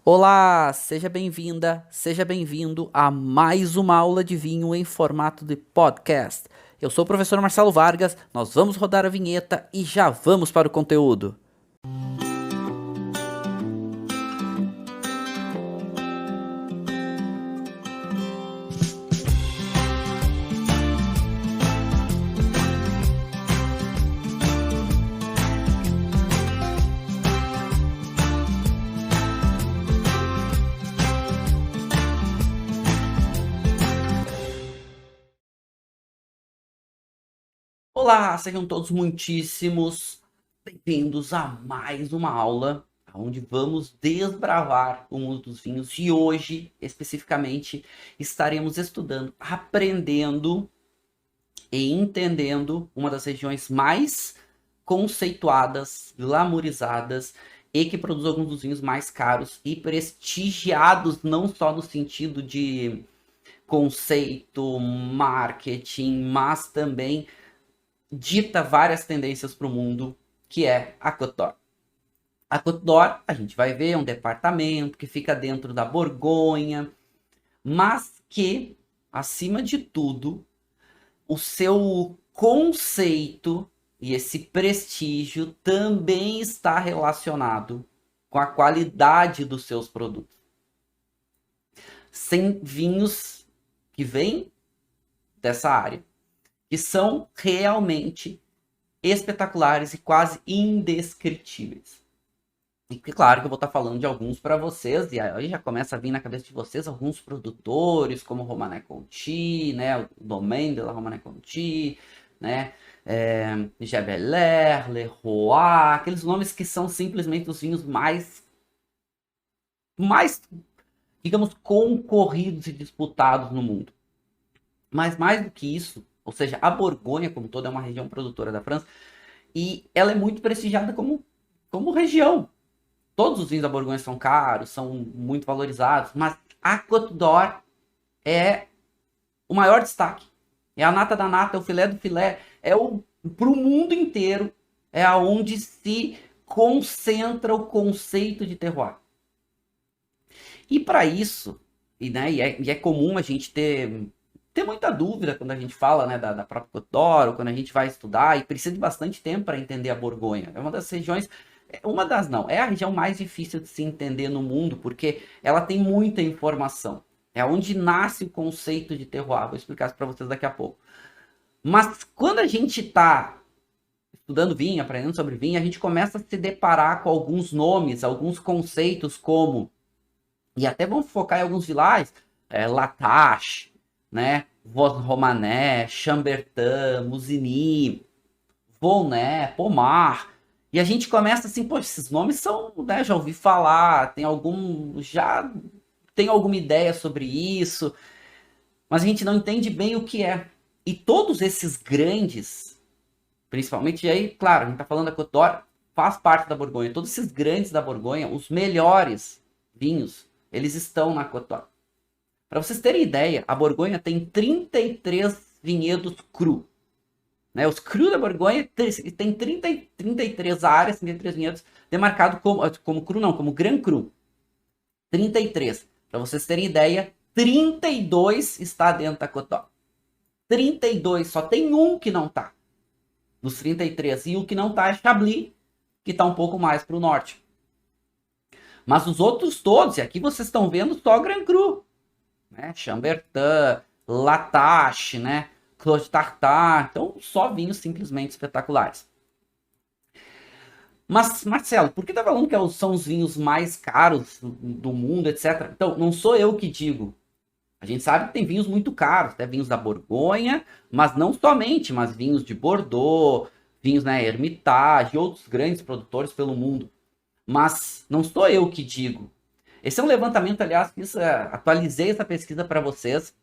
Olá, seja bem-vinda, seja bem-vindo a mais uma aula de vinho em formato de podcast. Eu sou o professor Marcelo Vargas, nós vamos rodar a vinheta e já vamos para o conteúdo. Olá, sejam todos muitíssimos bem-vindos a mais uma aula onde vamos desbravar o mundo dos vinhos e hoje, especificamente, estaremos estudando, aprendendo e entendendo uma das regiões mais conceituadas, glamourizadas e que produz alguns dos vinhos mais caros e prestigiados, não só no sentido de conceito, marketing, mas também dita várias tendências para o mundo, que é a Côte d'Or. A Côte d'Or, a gente vai ver, é um departamento que fica dentro da Borgonha, mas que, acima de tudo, o seu conceito e esse prestígio também está relacionado com a qualidade dos seus produtos. Sem vinhos que vêm dessa área, que são realmente espetaculares e quase indescritíveis. E claro que eu vou estar falando de alguns para vocês, e aí já começa a vir na cabeça de vocês alguns produtores, como Romanée Conti, né, o Domaine de la Romanée Conti, né, Gébelère, Leroy, aqueles nomes que são simplesmente os vinhos mais, digamos, concorridos e disputados no mundo. Mas mais do que isso, ou seja, a Borgonha como toda é uma região produtora da França, e ela é muito prestigiada como região. Todos os vinhos da Borgonha são caros, são muito valorizados, mas a Côte d'Or é o maior destaque. É a nata da nata, é o filé do filé, para o mundo inteiro, é aonde se concentra o conceito de terroir. E para isso, e é comum a gente ter muita dúvida quando a gente fala, né, da própria Côte d'Or, ou quando a gente vai estudar, e precisa de bastante tempo para entender a Borgonha. É uma das regiões, é a região mais difícil de se entender no mundo, porque ela tem muita informação. É onde nasce o conceito de terroir. Vou explicar isso para vocês daqui a pouco. Mas quando a gente está estudando vinho, aprendendo sobre vinho, a gente começa a se deparar com alguns nomes, alguns conceitos como, e até vamos focar em alguns vilages, Latache, né, Vos Romanée, Chambertin, Musigny, Volnay, Pomar. E a gente começa assim, pô, esses nomes são, né, já ouvi falar, já tem alguma ideia sobre isso, mas a gente não entende bem o que é. E todos esses grandes, principalmente, e aí, claro, a gente tá falando da Côte d'Or, faz parte da Borgonha. Todos esses grandes da Borgonha, os melhores vinhos, eles estão na Côte d'Or. Para vocês terem ideia, a Borgonha tem 33 vinhedos cru. Né? Os cru da Borgonha tem 33 áreas, 33 vinhedos, demarcado como cru, não, como Grand Cru. 33. Para vocês terem ideia, 32 está dentro da Côte d'Or. 32, só tem um que não tá. Dos 33. E o que não tá é Chablis, que está um pouco mais para o norte. Mas os outros todos, e aqui vocês estão vendo só Grand Cru. Né? Chambertin, Latache, né? Clos de Tartar, então só vinhos simplesmente espetaculares. Mas, Marcelo, por que tá falando que são os vinhos mais caros do mundo, etc? Então, não sou eu que digo. A gente sabe que tem vinhos muito caros, até vinhos da Borgonha, mas não somente, mas vinhos de Bordeaux, vinhos na Hermitage e outros grandes produtores pelo mundo. Mas não sou eu que digo. Esse é um levantamento, aliás, que atualizei essa pesquisa para vocês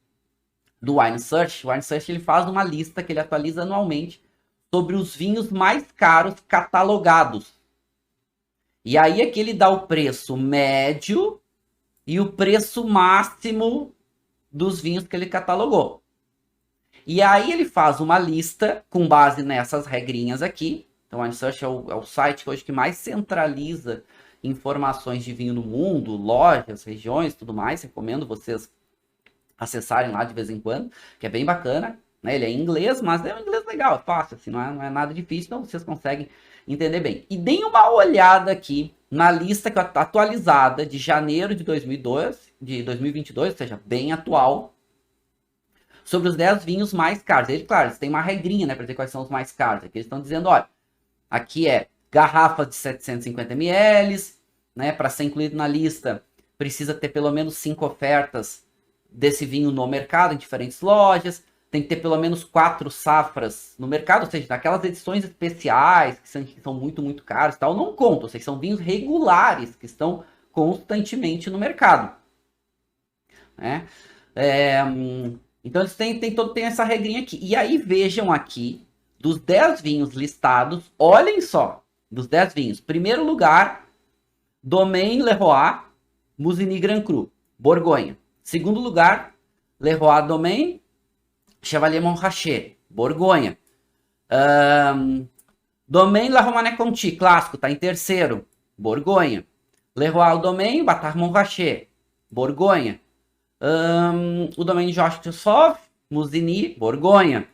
do Wine Search. O Wine Search ele faz uma lista que ele atualiza anualmente sobre os vinhos mais caros catalogados. E aí é que ele dá o preço médio e o preço máximo dos vinhos que ele catalogou. E aí ele faz uma lista com base nessas regrinhas aqui. Então, o Wine Search é o site hoje que mais centraliza informações de vinho no mundo, lojas, regiões, tudo mais. Recomendo vocês acessarem lá de vez em quando, que é bem bacana, né? Ele é em inglês, mas é um inglês legal, é fácil, assim, não é nada difícil, então vocês conseguem entender bem. E deem uma olhada aqui na lista que está atualizada de janeiro de 2022, ou seja, bem atual, sobre os 10 vinhos mais caros. Eles, claro, eles têm uma regrinha, né, para dizer quais são os mais caros. Aqui eles estão dizendo, olha, aqui é garrafa de 750 ml, né, para ser incluído na lista, precisa ter pelo menos 5 ofertas desse vinho no mercado, em diferentes lojas. Tem que ter pelo menos 4 safras no mercado, ou seja, naquelas edições especiais, que são muito, muito caros e tal, não contam, ou seja, são vinhos regulares, que estão constantemente no mercado. Né? Então eles têm essa regrinha aqui. E aí vejam aqui, dos 10 vinhos listados, olhem só, dos 10 vinhos. Primeiro lugar, Domaine Leroy, Musigny Grand Cru, Borgonha. Segundo lugar, Leroy Domaine, Chevalier Montrachet, Borgonha. Domaine La Romanée Conti, clássico, está em terceiro, Borgonha. Leroy Domaine, Batard Montrachet, Borgonha. O Domaine Georges Christophe, Musigny, Borgonha.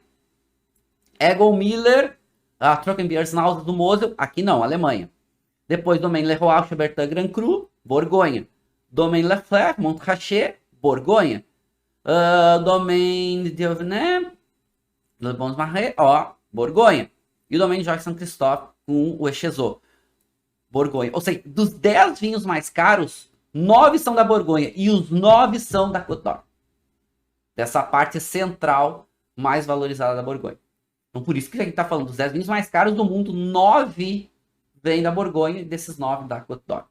Egon Miller, a Trockenbiersnause do Mosel, aqui não, Alemanha. Depois Domaine Leroy Chabertin Grand Cru, Borgonha. Domaine Lafleur, Montrachet, Borgonha. Domaine de Auvergne, Le Bons Marais, Borgonha. E o Domaine Georges Saint-Christophe com o Echezot, Borgonha. Ou seja, dos 10 vinhos mais caros, 9 são da Borgonha e os 9 são da Côte d'Or. Dessa parte central mais valorizada da Borgonha. Então por isso que a gente está falando dos 10 vinhos mais caros do mundo, 9 vêm da Borgonha e desses 9 da Côte d'Or.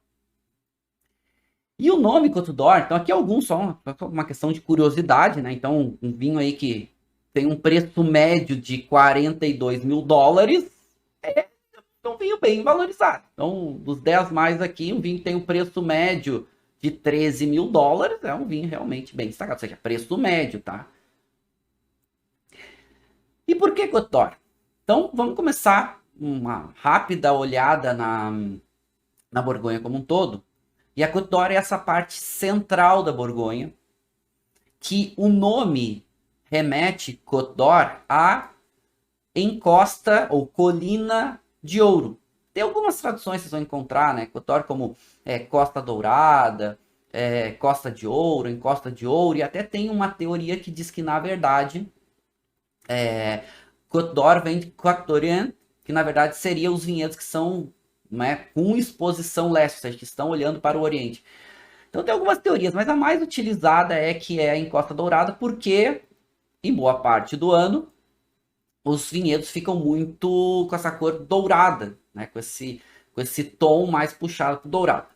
E o nome Côte d'Or, então aqui alguns só uma questão de curiosidade, né? Então um vinho aí que tem um preço médio de 42 mil dólares, é um vinho bem valorizado. Então dos 10 mais aqui, um vinho que tem um preço médio de 13 mil dólares, é um vinho realmente bem destacado, ou seja, preço médio, tá? E por que Côte d'Or? Então vamos começar uma rápida olhada na Borgonha como um todo. E a Côte d'Or é essa parte central da Borgonha, que o nome remete, Côte d'Or, a encosta ou colina de ouro. Tem algumas traduções que vocês vão encontrar, né? Côte d'Or como Costa Dourada, Costa de Ouro, Encosta de Ouro, e até tem uma teoria que diz que, na verdade, Côte d'Or vem de Côte d'Orient, que na verdade seriam os vinhedos que são, né, com exposição leste, ou seja, que estão olhando para o Oriente. Então tem algumas teorias, mas a mais utilizada é que é a Encosta Dourada, porque em boa parte do ano os vinhedos ficam muito com essa cor dourada, né, com esse tom mais puxado para o dourado.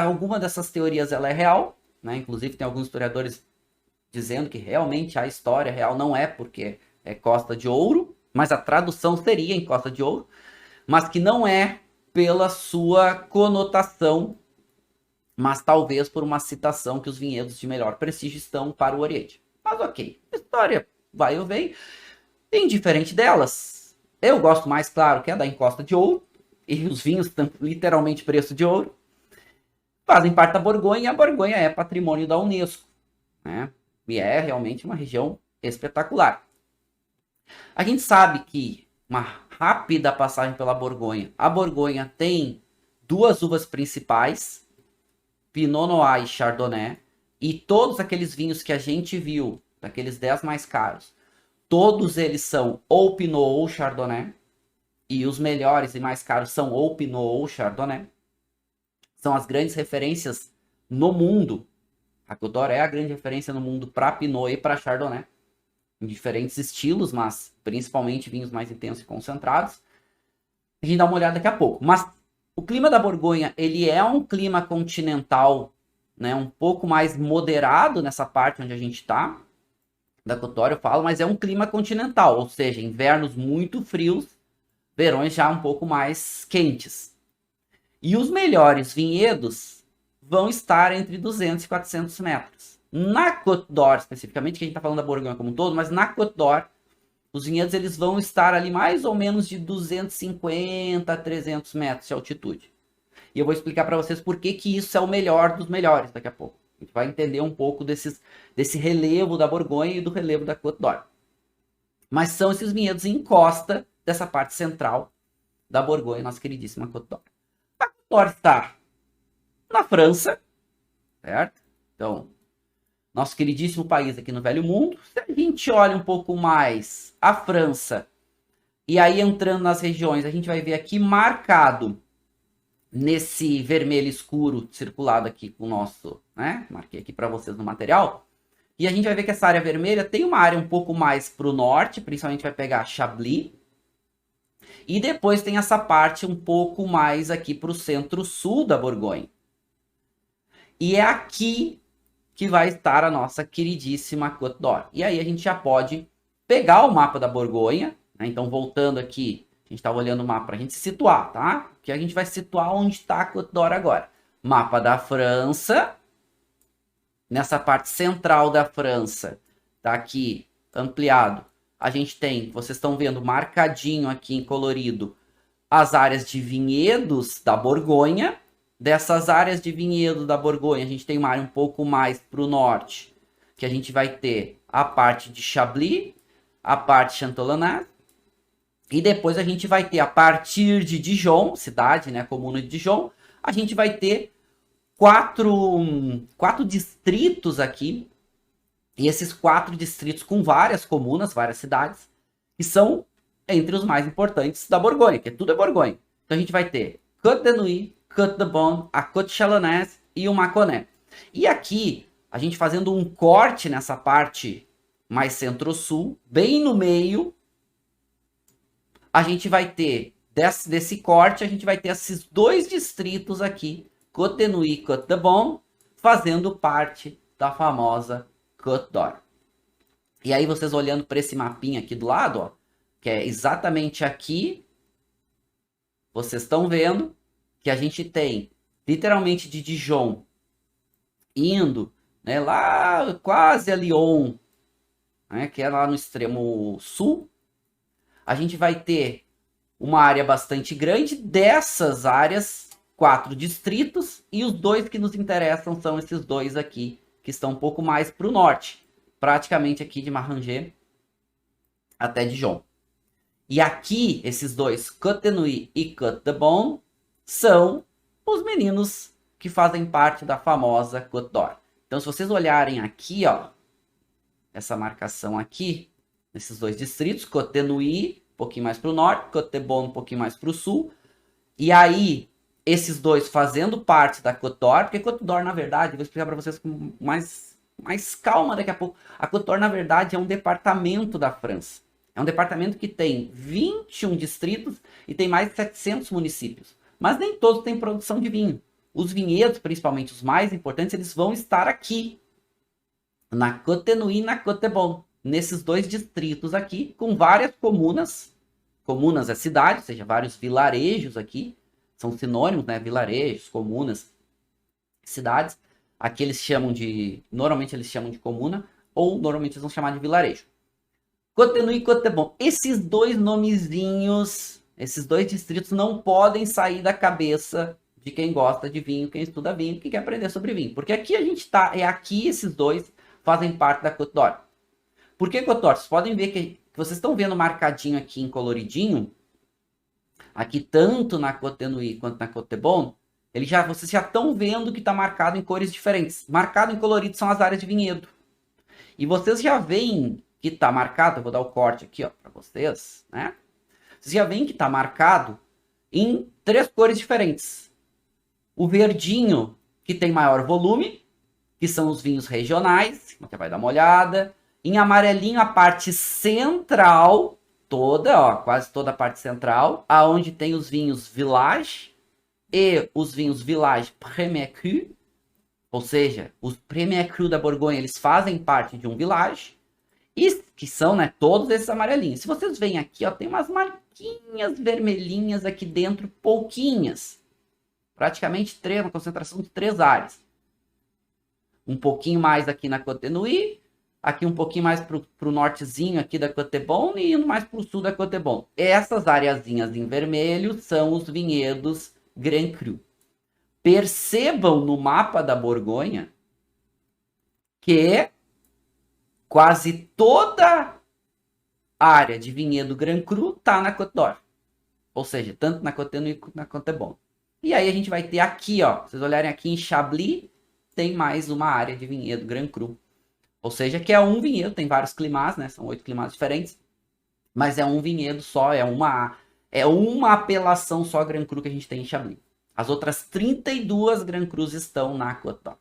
Alguma dessas teorias ela é real, né, inclusive tem alguns historiadores dizendo que realmente a história real não é porque é Costa de Ouro, mas a tradução seria em Costa de Ouro, mas que não é pela sua conotação, mas talvez por uma citação que os vinhedos de melhor prestígio estão para o Oriente. Mas ok, a história vai ou vem. Indiferente delas, eu gosto mais, claro, que é da Encosta de Ouro, e os vinhos estão literalmente preço de ouro, fazem parte da Borgonha, e a Borgonha é patrimônio da Unesco, né? E é realmente uma região espetacular. A gente sabe que uma rápida passagem pela Borgonha. A Borgonha tem 2 uvas principais, Pinot Noir e Chardonnay, e todos aqueles vinhos que a gente viu, daqueles 10 mais caros, todos eles são ou Pinot ou Chardonnay, e os melhores e mais caros são ou Pinot ou Chardonnay. São as grandes referências no mundo. A Côte d'Or é a grande referência no mundo para Pinot e para Chardonnay, em diferentes estilos, mas principalmente vinhos mais intensos e concentrados. A gente dá uma olhada daqui a pouco. Mas o clima da Borgonha, ele é um clima continental, né, um pouco mais moderado nessa parte onde a gente está, da Côte d'Or eu falo, mas é um clima continental, ou seja, invernos muito frios, verões já um pouco mais quentes. E os melhores vinhedos vão estar entre 200 e 400 metros. Na Côte d'Or, especificamente, que a gente está falando da Borgonha como um todo, mas na Côte d'Or, os vinhedos eles vão estar ali mais ou menos de 250 a 300 metros de altitude. E eu vou explicar para vocês por que que isso é o melhor dos melhores daqui a pouco. A gente vai entender um pouco desse relevo da Borgonha e do relevo da Côte d'Or. Mas são esses vinhedos em costa dessa parte central da Borgonha, nossa queridíssima Côte d'Or. A Côte d'Or está na França, certo? Então, nosso queridíssimo país aqui no Velho Mundo. Se a gente olha um pouco mais a França, e aí entrando nas regiões, a gente vai ver aqui marcado nesse vermelho escuro circulado aqui com o nosso, né? Marquei aqui para vocês no material. E a gente vai ver que essa área vermelha tem uma área um pouco mais para o norte, principalmente vai pegar Chablis. E depois tem essa parte um pouco mais aqui para o centro-sul da Borgonha. E é aqui que vai estar a nossa queridíssima Côte d'Or. E aí a gente já pode pegar o mapa da Borgonha, né? Então voltando aqui, a gente estava olhando o mapa para a gente se situar, tá? Que a gente vai situar onde está a Côte d'Or agora. Mapa da França. Nessa parte central da França, tá aqui ampliado. A gente tem, vocês estão vendo marcadinho aqui em colorido, as áreas de vinhedos da Borgonha. Dessas áreas de vinhedo da Borgonha, a gente tem uma área um pouco mais para o norte, que a gente vai ter a parte de Chablis, a parte Châteauneuf, e depois a gente vai ter, a partir de Dijon, cidade, né, comuna de Dijon, a gente vai ter quatro distritos aqui, e esses 4 distritos com várias comunas, várias cidades, que são entre os mais importantes da Borgonha, que tudo é Borgonha. Então a gente vai ter Côte de Nuits, Côte de Beaune, a Côte Chalonnaise e o Mâconnais. E aqui, a gente fazendo um corte nessa parte mais centro-sul, bem no meio, a gente vai ter, desse corte, a gente vai ter esses 2 distritos aqui, Côte de Nuits e Côte de Beaune, fazendo parte da famosa Côte d'Or. E aí vocês olhando para esse mapinha aqui do lado, ó, que é exatamente aqui, vocês estão vendo que a gente tem literalmente de Dijon indo, né, lá quase a Lyon, né, que é lá no extremo sul. A gente vai ter uma área bastante grande dessas áreas, 4 distritos, e os 2 que nos interessam são esses 2 aqui, que estão um pouco mais para o norte, praticamente aqui de Marangers até Dijon. E aqui, esses 2, Côte de Nuits e Côte de Beaune, são os meninos que fazem parte da famosa Côte d'Or. Então, se vocês olharem aqui, ó, essa marcação aqui, nesses 2 distritos, Côte de Nuits, um pouquinho mais para o norte, Côte de Beaune, um pouquinho mais para o sul, e aí esses 2 fazendo parte da Côte d'Or, porque Côte d'Or, na verdade, vou explicar para vocês com mais calma daqui a pouco. A Côte d'Or, na verdade, é um departamento da França. É um departamento que tem 21 distritos e tem mais de 700 municípios. Mas nem todos têm produção de vinho. Os vinhedos, principalmente os mais importantes, eles vão estar aqui, na Côte de Nuits e na Côte de Beaune, nesses 2 distritos aqui, com várias comunas. Comunas é cidade, ou seja, vários vilarejos aqui. São sinônimos, né? Vilarejos, comunas, cidades. Aqui eles chamam de... Normalmente eles chamam de comuna, ou normalmente eles vão chamar de vilarejo. Côte de Nuits e Côte de Beaune. Esses 2 nomezinhos, esses 2 distritos não podem sair da cabeça de quem gosta de vinho, quem estuda vinho, quem quer aprender sobre vinho. Porque aqui a gente tá... É aqui esses 2 fazem parte da Côte d'Or. Por que Côte d'Or? Vocês podem ver que vocês estão vendo marcadinho aqui em coloridinho, aqui tanto na Côte de Nuits quanto na Côte de Beaune, vocês já estão vendo que está marcado em cores diferentes. Marcado em colorido são as áreas de vinhedo. E vocês já veem que está marcado, eu vou dar o corte aqui para vocês, né? Vocês já veem que está marcado em 3 cores diferentes. O verdinho, que tem maior volume, que são os vinhos regionais, você vai dar uma olhada. Em amarelinho, a parte central toda, ó, quase toda a parte central, aonde tem os vinhos Village e os vinhos Village Premier Cru, ou seja, os Premier Cru da Borgonha, eles fazem parte de um village, e que são, né, todos esses amarelinhos. Se vocês veem aqui, ó, tem umas marquinhas vermelhinhas aqui dentro, pouquinhas, praticamente 3, uma concentração de 3 áreas. Um pouquinho mais aqui na Côte de Nuits, aqui um pouquinho mais para o nortezinho aqui da Côte de Beaune e indo mais para o sul da Côte de Beaune. Essas areazinhas em vermelho são os vinhedos Grand Cru. Percebam no mapa da Borgonha que quase toda a área de vinhedo Grand Cru está na Côte d'Or. Ou seja, tanto na Côte Nuit quanto na Côte de Beaune. E aí a gente vai ter aqui, ó, vocês olharem aqui em Chablis, tem mais uma área de vinhedo Grand Cru. Ou seja, que é um vinhedo, tem vários climas, né? São 8 climas diferentes. Mas é um vinhedo só, é uma apelação só Grand Cru que a gente tem em Chablis. As outras 32 Grand Crus estão na Côte d'Or.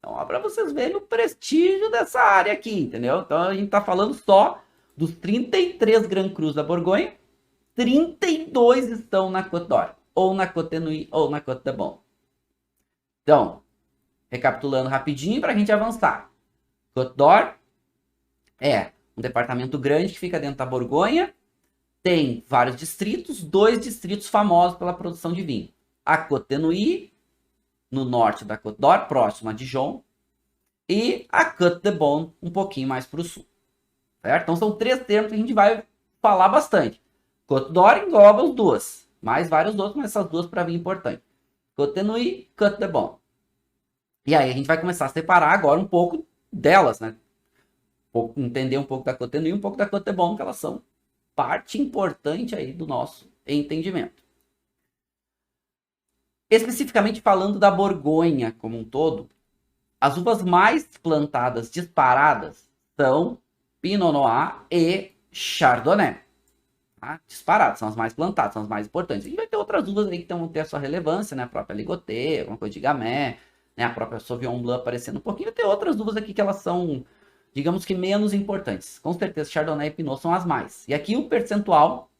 Então, ó, para vocês verem o prestígio dessa área aqui, entendeu? Então, a gente tá falando só dos 33 Grand Crus da Borgonha, 32 estão na Côte d'Or, ou na Côte Nuit, ou na Côte de Beaune. Então, recapitulando rapidinho para a gente avançar. Côte d'Or é um departamento grande que fica dentro da Borgonha, tem vários distritos, 2 distritos famosos pela produção de vinho. A Côte de Nuit, no norte da Côte d'Or, próximo a Dijon, e a Côte de Beaune, um pouquinho mais para o sul. Certo? Então são 3 termos que a gente vai falar bastante. Côte d'Or engloba as duas, mais vários outros, mas essas duas para mim importantes. Côte de Nuit, Côte de Beaune. E aí a gente vai começar a separar agora um pouco delas, né? Entender um pouco da Côte de Nuit e um pouco da Côte de Beaune, que elas são parte importante aí do nosso entendimento. Especificamente falando da Borgonha como um todo, as uvas mais plantadas disparadas são Pinot Noir e Chardonnay. Tá? Disparadas, são as mais plantadas, são as mais importantes. E vai ter outras uvas aí que vão ter a sua relevância, né? A própria Ligoté, alguma coisa de Gamay, né? A própria Sauvignon Blanc aparecendo um pouquinho. Vai ter outras uvas aqui que elas são, digamos que, menos importantes. Com certeza, Chardonnay e Pinot são as mais. E aqui o percentual,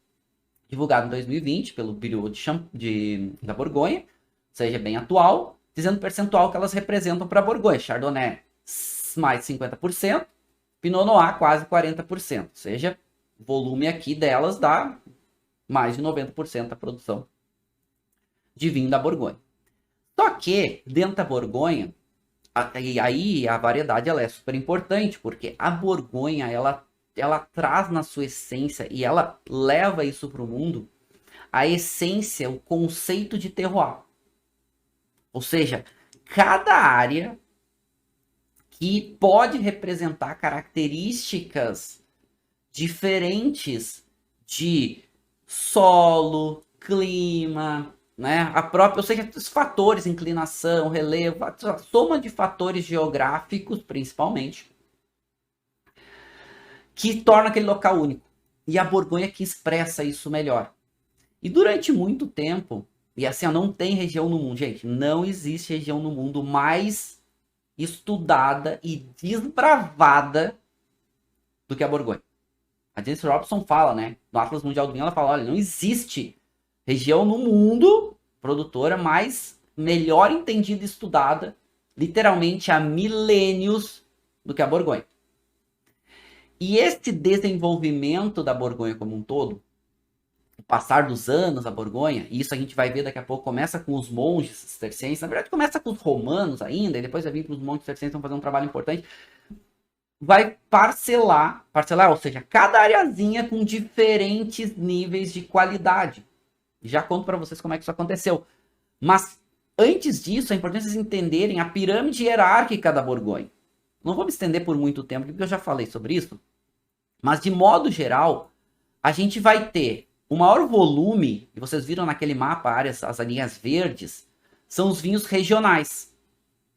divulgado em 2020 pelo Bureau da Borgonha, seja bem atual, dizendo o percentual que elas representam para a Borgonha. Chardonnay, mais de 50%, Pinot Noir, quase 40%. Ou seja, o volume aqui delas dá mais de 90% da produção de vinho da Borgonha. Só que, dentro da Borgonha, e aí a variedade ela é super importante, porque a Borgonha, ela traz na sua essência, e ela leva isso para o mundo, a essência, o conceito de terroir. Ou seja, cada área que pode representar características diferentes de solo, clima, né? Ou seja, os fatores, inclinação, relevo, a soma de fatores geográficos, principalmente, que torna aquele local único. E a Borgonha que expressa isso melhor. E durante muito tempo, e assim, não tem região no mundo, gente, não existe região no mundo mais estudada e desbravada do que a Borgonha. A Janice Robson fala, né, no Atlas Mundial do Vinho, ela fala, olha, não existe região no mundo produtora mais melhor entendida e estudada, literalmente há milênios, do que a Borgonha. E esse desenvolvimento da Borgonha como um todo, o passar dos anos, a Borgonha, e isso a gente vai ver daqui a pouco, começa com os monges cistercienses, na verdade começa com os romanos ainda, e depois vai vir para os monges cistercienses, vão fazer um trabalho importante, vai parcelar, ou seja, cada areazinha com diferentes níveis de qualidade. Já conto para vocês como é que isso aconteceu. Mas antes disso, é importante vocês entenderem a pirâmide hierárquica da Borgonha. Não vou me estender por muito tempo, porque eu já falei sobre isso, mas de modo geral, a gente vai ter o maior volume, e vocês viram naquele mapa as linhas verdes, são os vinhos regionais.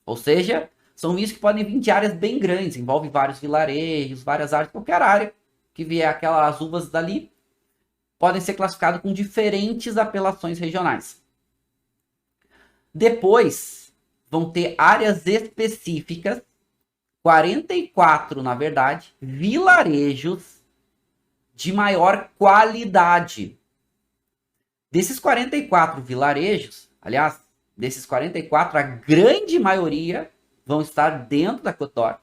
Ou seja, são vinhos que podem vir de áreas bem grandes, envolve vários vilarejos, várias áreas, qualquer área que vier aquelas uvas dali, podem ser classificados com diferentes apelações regionais. Depois, vão ter áreas específicas, 44, na verdade, vilarejos de maior qualidade. Desses 44 vilarejos, aliás, desses 44, a grande maioria vão estar dentro da Côte d'Or.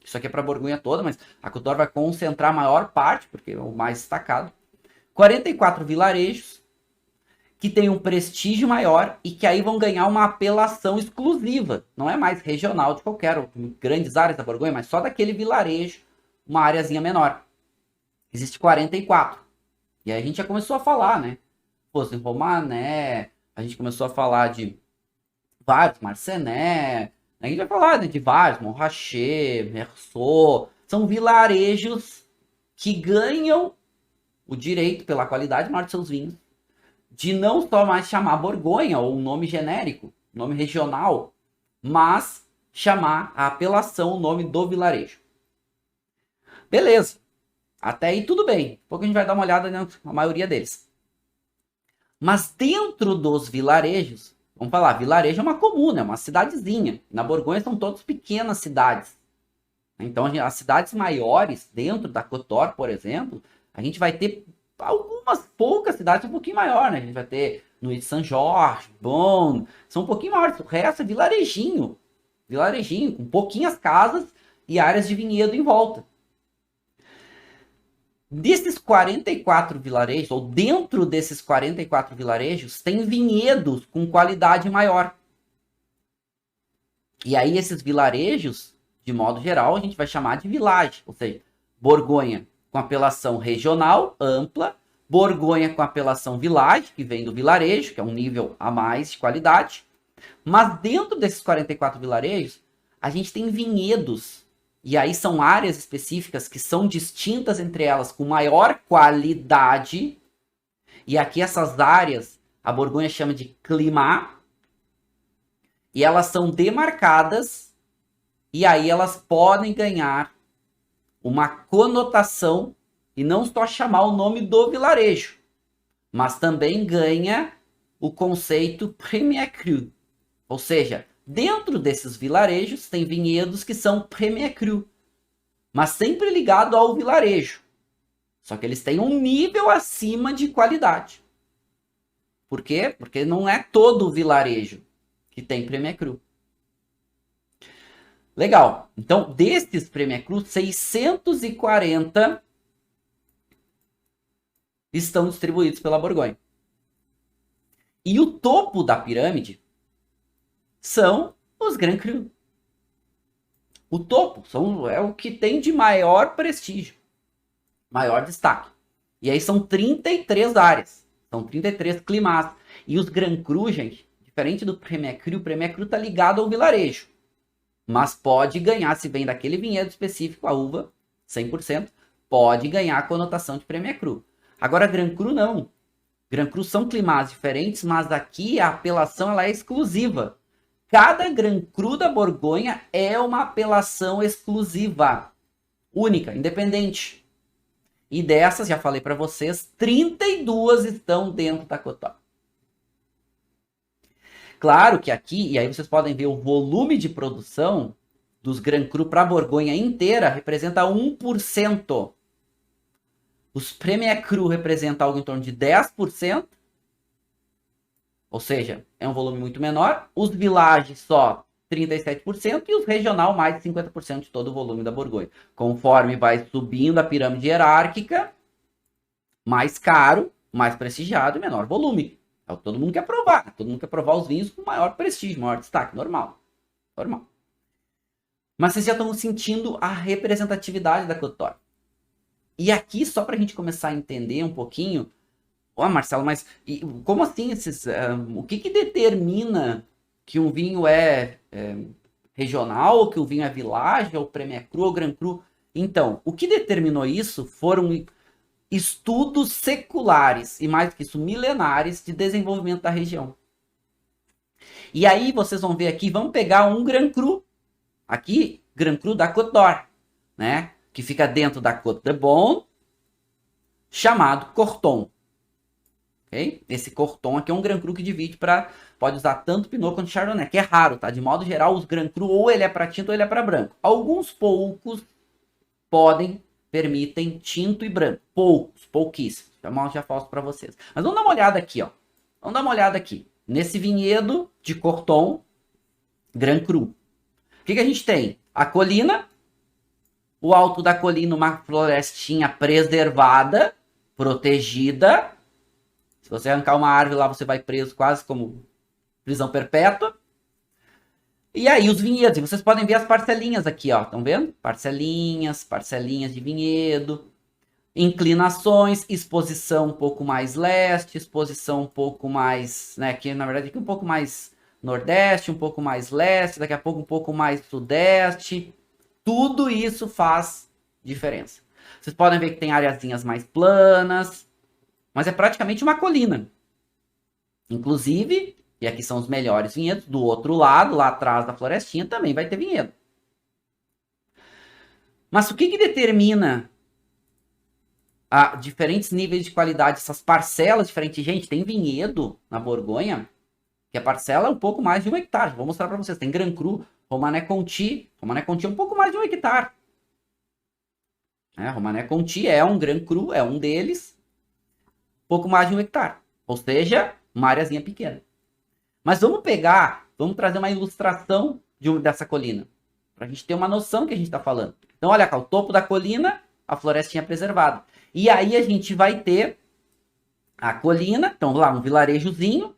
Isso aqui é para a Borgonha toda, mas a Côte d'Or vai concentrar a maior parte, porque é o mais destacado. 44 vilarejos que têm um prestígio maior e que aí vão ganhar uma apelação exclusiva. Não é mais regional de qualquer grandes áreas da Borgonha, mas só daquele vilarejo, uma áreazinha menor. Existe 44. E aí a gente já começau a falar, né? Pô, em Romané, a gente começou a falar de vários, Marcené, a gente vai falar, né, de vários, Montrachet, Meursault, são vilarejos que ganham o direito, pela qualidade maior de seus vinhos, de não só mais chamar Borgonha, ou um nome genérico, nome regional, mas chamar a apelação, o nome do vilarejo. Beleza, até aí tudo bem, depois a gente vai dar uma olhada na maioria deles. Mas dentro dos vilarejos, vamos falar, vilarejo é uma comuna, é uma cidadezinha. Na Borgonha são todas pequenas cidades. Então, as cidades maiores, dentro da Côte d'Or, por exemplo, a gente vai ter algumas poucas cidades um pouquinho maior, né? A gente vai ter Nuit de Saint-Georges, Beaune, são um pouquinho maiores. O resto é vilarejinho, com pouquinhas casas e áreas de vinhedo em volta. Desses 44 vilarejos, ou dentro desses 44 vilarejos, tem vinhedos com qualidade maior. E aí esses vilarejos, de modo geral, a gente vai chamar de village, ou seja, Borgonha com apelação regional, ampla, Borgonha com apelação village, que vem do vilarejo, que é um nível a mais de qualidade. Mas dentro desses 44 vilarejos, a gente tem vinhedos. E aí são áreas específicas que são distintas entre elas com maior qualidade. E aqui essas áreas, a Borgonha chama de climat. E elas são demarcadas. E aí elas podem ganhar uma conotação e não só chamar o nome do vilarejo, mas também ganha o conceito Premier Cru. Ou seja, dentro desses vilarejos tem vinhedos que são Premier Cru, mas sempre ligado ao vilarejo. Só que eles têm um nível acima de qualidade. Por quê? Porque não é todo o vilarejo que tem Premier Cru. Legal. Então, desses Premier Cru, 640 estão distribuídos pela Borgonha. E o topo da pirâmide são os Grand Cru. O topo é o que tem de maior prestígio, maior destaque. E aí são 33 áreas, são 33 climas. E os Grand Cru, gente, diferente do Premier Cru, o Premier Cru está ligado ao vilarejo. Mas pode ganhar, se vem daquele vinhedo específico, a uva, 100%, pode ganhar a conotação de Premier Cru. Agora, Grand Cru não. Grand Cru são climas diferentes, mas aqui a apelação ela é exclusiva. Cada Grand Cru da Borgonha é uma apelação exclusiva, única, independente. E dessas, já falei para vocês, 32 estão dentro da Côte d'Or. Claro que aqui, e aí vocês podem ver o volume de produção dos Grand Cru para a Borgonha inteira representa 1%. Os Premier Cru representam algo em torno de 10%. Ou seja, é um volume muito menor. Os Village só 37% e os Regional mais de 50% de todo o volume da Borgonha. Conforme vai subindo a pirâmide hierárquica, mais caro, mais prestigiado e menor volume. É o que todo mundo quer provar. Todo mundo quer provar os vinhos com maior prestígio, maior destaque. Normal. Normal. Mas vocês já estão sentindo a representatividade da Côte d'Or. E aqui, só para a gente começar a entender um pouquinho... Marcelo, mas como assim o que determina que um vinho é regional, ou que o vinho é village, ou Premier Cru, ou Grand Cru? Então, o que determinou isso foram estudos seculares, e mais do que isso, milenares, de desenvolvimento da região. E aí vocês vão ver aqui, vamos pegar um Grand Cru, aqui, Grand Cru da Côte d'Or, né? Que fica dentro da Côte de Beaune, chamado Corton. Okay? Esse Corton aqui é um Grand Cru que divide para... Pode usar tanto Pinot quanto Chardonnay, que é raro, tá? De modo geral, os Grand Cru ou ele é para tinto ou ele é para branco. Alguns poucos permitem tinto e branco. Poucos, pouquíssimos. Já falo para vocês. Mas vamos dar uma olhada aqui, ó. Vamos dar uma olhada aqui. Nesse vinhedo de Corton, Grand Cru. O que a gente tem? A colina. O alto da colina, uma florestinha preservada, protegida. Se você arrancar uma árvore lá, você vai preso quase como prisão perpétua. E aí os vinhedos, e vocês podem ver as parcelinhas aqui, ó, estão vendo? Parcelinhas de vinhedo, inclinações, exposição um pouco mais leste, exposição um pouco mais, né, aqui na verdade aqui um pouco mais nordeste, um pouco mais leste, daqui a pouco um pouco mais sudeste. Tudo isso faz diferença. Vocês podem ver que tem areazinhas mais planas, mas é praticamente uma colina. Inclusive, e aqui são os melhores vinhedos, do outro lado, lá atrás da florestinha, também vai ter vinhedo. Mas o que determina a diferentes níveis de qualidade, essas parcelas diferentes? Gente, tem vinhedo na Borgonha, que a parcela é um pouco mais de 1 hectare. Vou mostrar para vocês. Tem Grand Cru, Romanée Conti. Romanée Conti é um pouco mais de 1 hectare. Romanée Conti é um Grand Cru, é um deles. Um pouco mais de 1 hectare. Ou seja, uma areazinha pequena. Mas vamos trazer uma ilustração dessa colina. Para a gente ter uma noção do que a gente está falando. Então, olha cá, o topo da colina, a florestinha preservada. E aí a gente vai ter a colina, então lá, um vilarejozinho.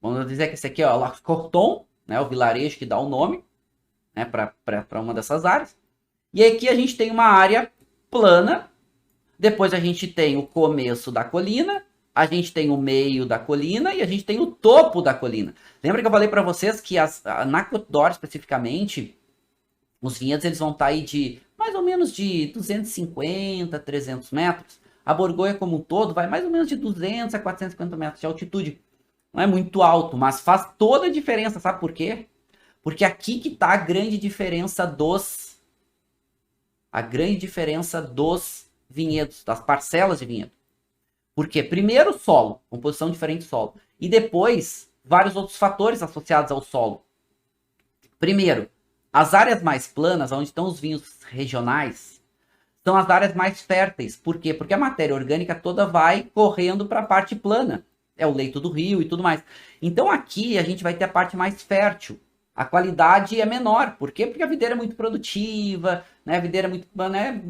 Vamos dizer que esse aqui é o La Corton, né, o vilarejo que dá o nome, né, para uma dessas áreas. E aqui a gente tem uma área plana. Depois a gente tem o começo da colina, a gente tem o meio da colina e a gente tem o topo da colina. Lembra que eu falei para vocês que na Côte d'Or especificamente, os vinhedos eles vão estar aí de mais ou menos de 250, 300 metros. A Borgonha como um todo vai mais ou menos de 200 a 450 metros de altitude. Não é muito alto, mas faz toda a diferença. Sabe por quê? Porque aqui que está a grande diferença dos vinhedos, das parcelas de vinhedo. Porque primeiro solo, composição diferente de solo. E depois, vários outros fatores associados ao solo. Primeiro, as áreas mais planas, onde estão os vinhos regionais, são as áreas mais férteis. Por quê? Porque a matéria orgânica toda vai correndo para a parte plana. É o leito do rio e tudo mais. Então aqui a gente vai ter a parte mais fértil. A qualidade é menor. Por quê? Porque a videira é muito produtiva, né? A videira é muito, né?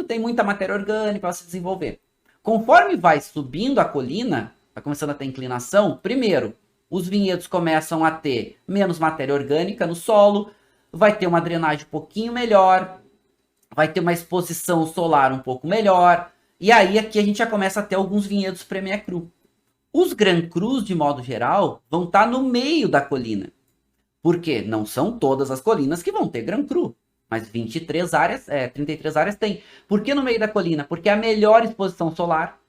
Tem muita matéria orgânica para se desenvolver. Conforme vai subindo a colina, vai começando a ter inclinação, primeiro, os vinhedos começam a ter menos matéria orgânica no solo, vai ter uma drenagem um pouquinho melhor, vai ter uma exposição solar um pouco melhor, e aí aqui a gente já começa a ter alguns vinhedos Premier Cru. Os Grand Crus, de modo geral, vão estar no meio da colina. Por quê? Não são todas as colinas que vão ter Grand Cru. Mas 33 áreas, 33 áreas tem. Por que no meio da colina? Porque é a melhor exposição solar,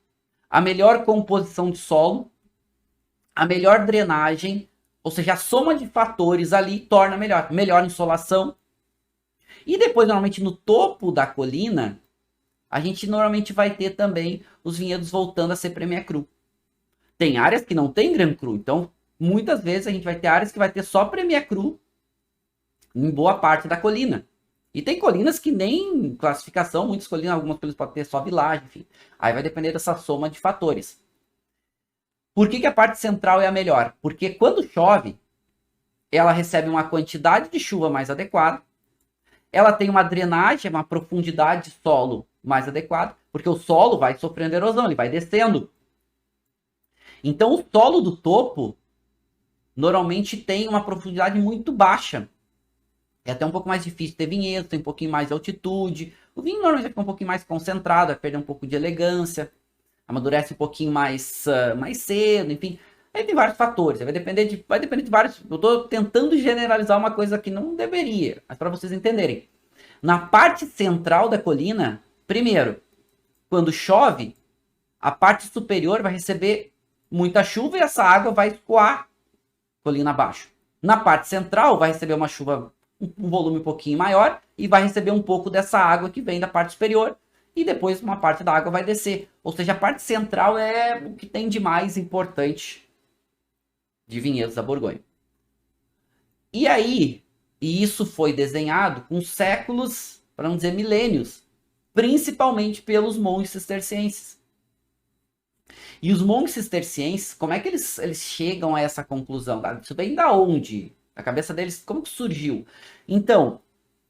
a melhor composição de solo, a melhor drenagem, ou seja, a soma de fatores ali torna melhor. Melhor insolação. E depois, normalmente, no topo da colina, a gente normalmente vai ter também os vinhedos voltando a ser Premier Cru. Tem áreas que não tem Grand Cru, então muitas vezes a gente vai ter áreas que vai ter só Premier Cru em boa parte da colina. E tem colinas que nem classificação, algumas colinas podem ter só vilagem, enfim. Aí vai depender dessa soma de fatores. Por que a parte central é a melhor? Porque quando chove, ela recebe uma quantidade de chuva mais adequada, ela tem uma drenagem, uma profundidade de solo mais adequada, porque o solo vai sofrendo erosão, ele vai descendo. Então o solo do topo normalmente tem uma profundidade muito baixa. É até um pouco mais difícil ter vinhedo, tem um pouquinho mais de altitude. O vinho normalmente fica um pouquinho mais concentrado, vai perder um pouco de elegância, amadurece um pouquinho mais cedo, enfim. Aí tem vários fatores, vai depender de vários. Eu estou tentando generalizar uma coisa que não deveria, mas para vocês entenderem. Na parte central da colina, primeiro, quando chove, a parte superior vai receber muita chuva e essa água vai escoar colina abaixo. Na parte central, vai receber uma chuva, um volume um pouquinho maior, e vai receber um pouco dessa água que vem da parte superior, e depois uma parte da água vai descer. Ou seja, a parte central é o que tem de mais importante de vinhedos da Borgonha. E aí, e isso foi desenhado com séculos, para não dizer milênios, principalmente pelos monges cistercienses. E os monges cistercienses, como é que eles chegam a essa conclusão? Isso vem da onde? A cabeça deles, como que surgiu? Então,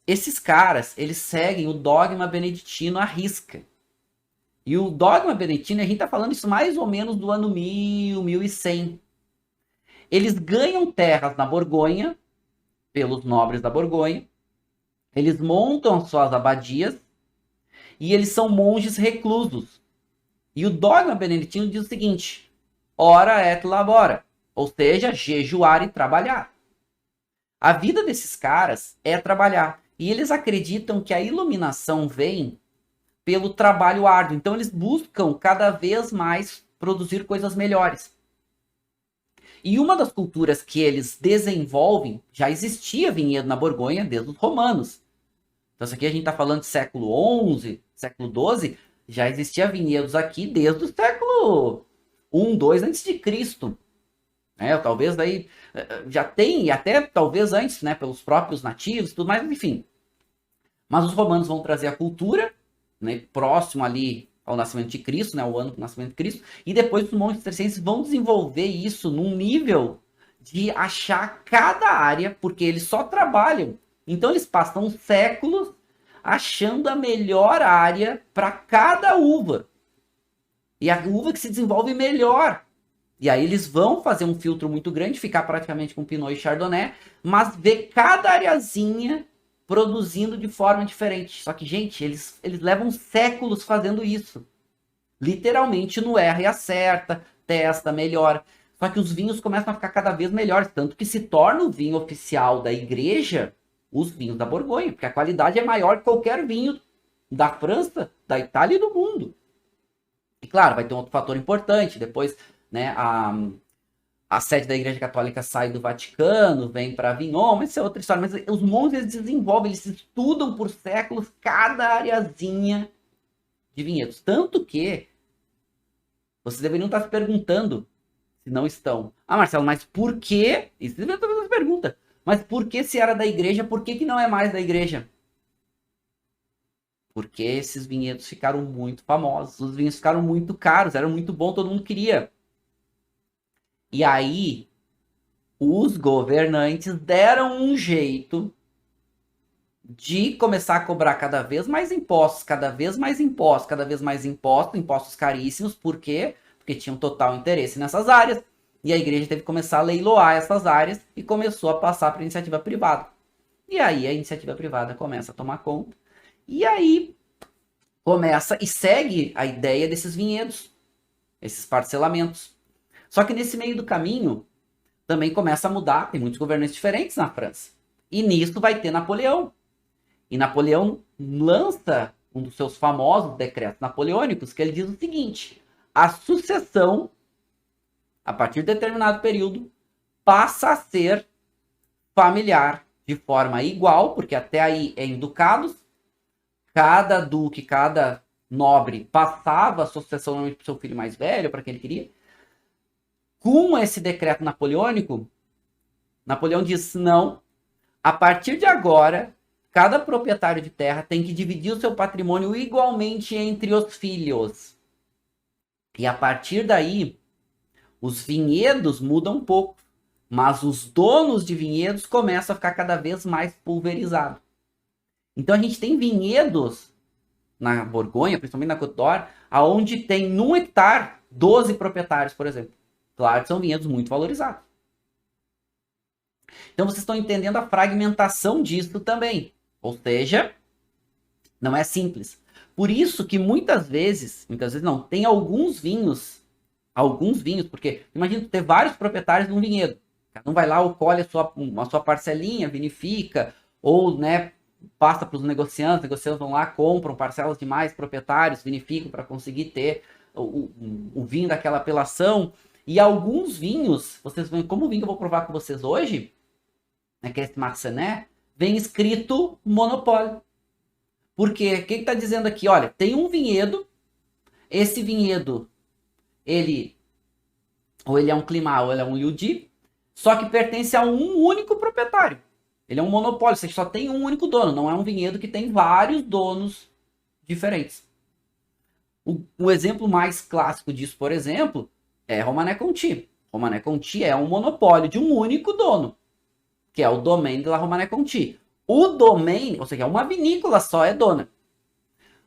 esses caras, eles seguem o dogma beneditino à risca. E o dogma beneditino, a gente está falando isso mais ou menos do ano 1000, 1100. Eles ganham terras na Borgonha, pelos nobres da Borgonha. Eles montam suas abadias e eles são monges reclusos. E o dogma beneditino diz o seguinte: ora et labora. Ou seja, jejuar e trabalhar. A vida desses caras é trabalhar. E eles acreditam que a iluminação vem pelo trabalho árduo. Então eles buscam cada vez mais produzir coisas melhores. E uma das culturas que eles desenvolvem, já existia vinhedo na Borgonha desde os romanos. Então isso aqui a gente está falando de século XI, século XII, já existia vinhedos aqui desde o século I, II antes de Cristo. Talvez daí já tem, e até talvez antes, né, pelos próprios nativos, tudo mais, enfim. Mas os romanos vão trazer a cultura, né, próximo ali ao nascimento de Cristo, né, o ano do nascimento de Cristo, e depois os monges tercenses vão desenvolver isso num nível de achar cada área, porque eles só trabalham. Então eles passam séculos achando a melhor área para cada uva. E a uva que se desenvolve melhor. E aí eles vão fazer um filtro muito grande, ficar praticamente com Pinot e Chardonnay, mas ver cada areazinha produzindo de forma diferente. Só que, gente, eles levam séculos fazendo isso. Literalmente no erra e acerta, testa, melhora. Só que os vinhos começam a ficar cada vez melhores, tanto que se torna o vinho oficial da igreja os vinhos da Borgonha, porque a qualidade é maior que qualquer vinho da França, da Itália e do mundo. E claro, vai ter um outro fator importante, depois, né, a sede da Igreja Católica sai do Vaticano, vem para Avignon, mas isso é outra história. Mas os monges eles desenvolvem, eles estudam por séculos cada areazinha de vinhedos. Tanto que vocês deveriam estar se perguntando, se não estão. Ah, Marcelo, mas por quê? Isso deveriam estar fazendo essa pergunta. Mas por que se era da igreja, por que não é mais da igreja? Porque esses vinhedos ficaram muito famosos, os vinhos ficaram muito caros, eram muito bons, todo mundo queria. E aí, os governantes deram um jeito de começar a cobrar cada vez mais impostos, cada vez mais impostos, cada vez mais impostos, impostos caríssimos. Por quê? Porque tinham total interesse nessas áreas. E a igreja teve que começar a leiloar essas áreas e começou a passar para a iniciativa privada. E aí a iniciativa privada começa a tomar conta. E aí começa e segue a ideia desses vinhedos, esses parcelamentos. Só que nesse meio do caminho também começa a mudar, tem muitos governantes diferentes na França. E nisso vai ter Napoleão. E Napoleão lança um dos seus famosos decretos napoleônicos, que ele diz o seguinte: a sucessão, a partir de determinado período, passa a ser familiar de forma igual, porque até aí é em ducados, cada duque, cada nobre passava a sucessão para o seu filho mais velho, para quem ele queria. Com esse decreto napoleônico, Napoleão diz: não, a partir de agora, cada proprietário de terra tem que dividir o seu patrimônio igualmente entre os filhos. E a partir daí, os vinhedos mudam um pouco, mas os donos de vinhedos começam a ficar cada vez mais pulverizados. Então a gente tem vinhedos na Borgonha, principalmente na Côte d'Or, aonde tem num hectare 12 proprietários, por exemplo. Claro que são vinhedos muito valorizados. Então vocês estão entendendo a fragmentação disso também. Ou seja, não é simples. Por isso que muitas vezes não, tem alguns vinhos, porque imagina ter vários proprietários num vinhedo. Cada um vai lá, colhe a sua parcelinha, vinifica, ou, né, passa para os negociantes vão lá, compram parcelas de mais proprietários, vinificam para conseguir ter o vinho daquela apelação. E alguns vinhos, vocês vão, como o vinho que eu vou provar com vocês hoje, né, que é esse Marsanné, vem escrito monopólio. Porque o que está dizendo aqui? Olha, tem um vinhedo, esse vinhedo, ele é um Climat, ou ele é um Liudi, só que pertence a um único proprietário. Ele é um monopólio, você só tem um único dono, não é um vinhedo que tem vários donos diferentes. O exemplo mais clássico disso, por exemplo, é Romanée Conti. Romanée Conti é um monopólio de um único dono, que é o Domaine de la Romanée Conti. O Domaine, ou seja, uma vinícola só é dona.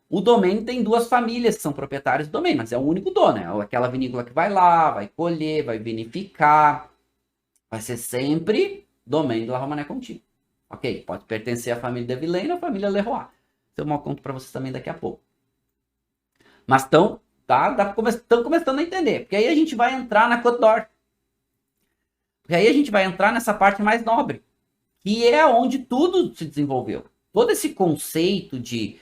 O Domaine tem duas famílias que são proprietários do Domaine, mas é o único dono. É aquela vinícola que vai lá, vai colher, vai vinificar. Vai ser sempre Domaine de la Romanée Conti. Ok, pode pertencer à família de Villaine ou à família Leroy. Isso eu conto para vocês também daqui a pouco. Mas estão começando a entender. Porque aí a gente vai entrar na Côte d'Or. E aí a gente vai entrar nessa parte mais nobre, que é onde tudo se desenvolveu. Todo esse conceito de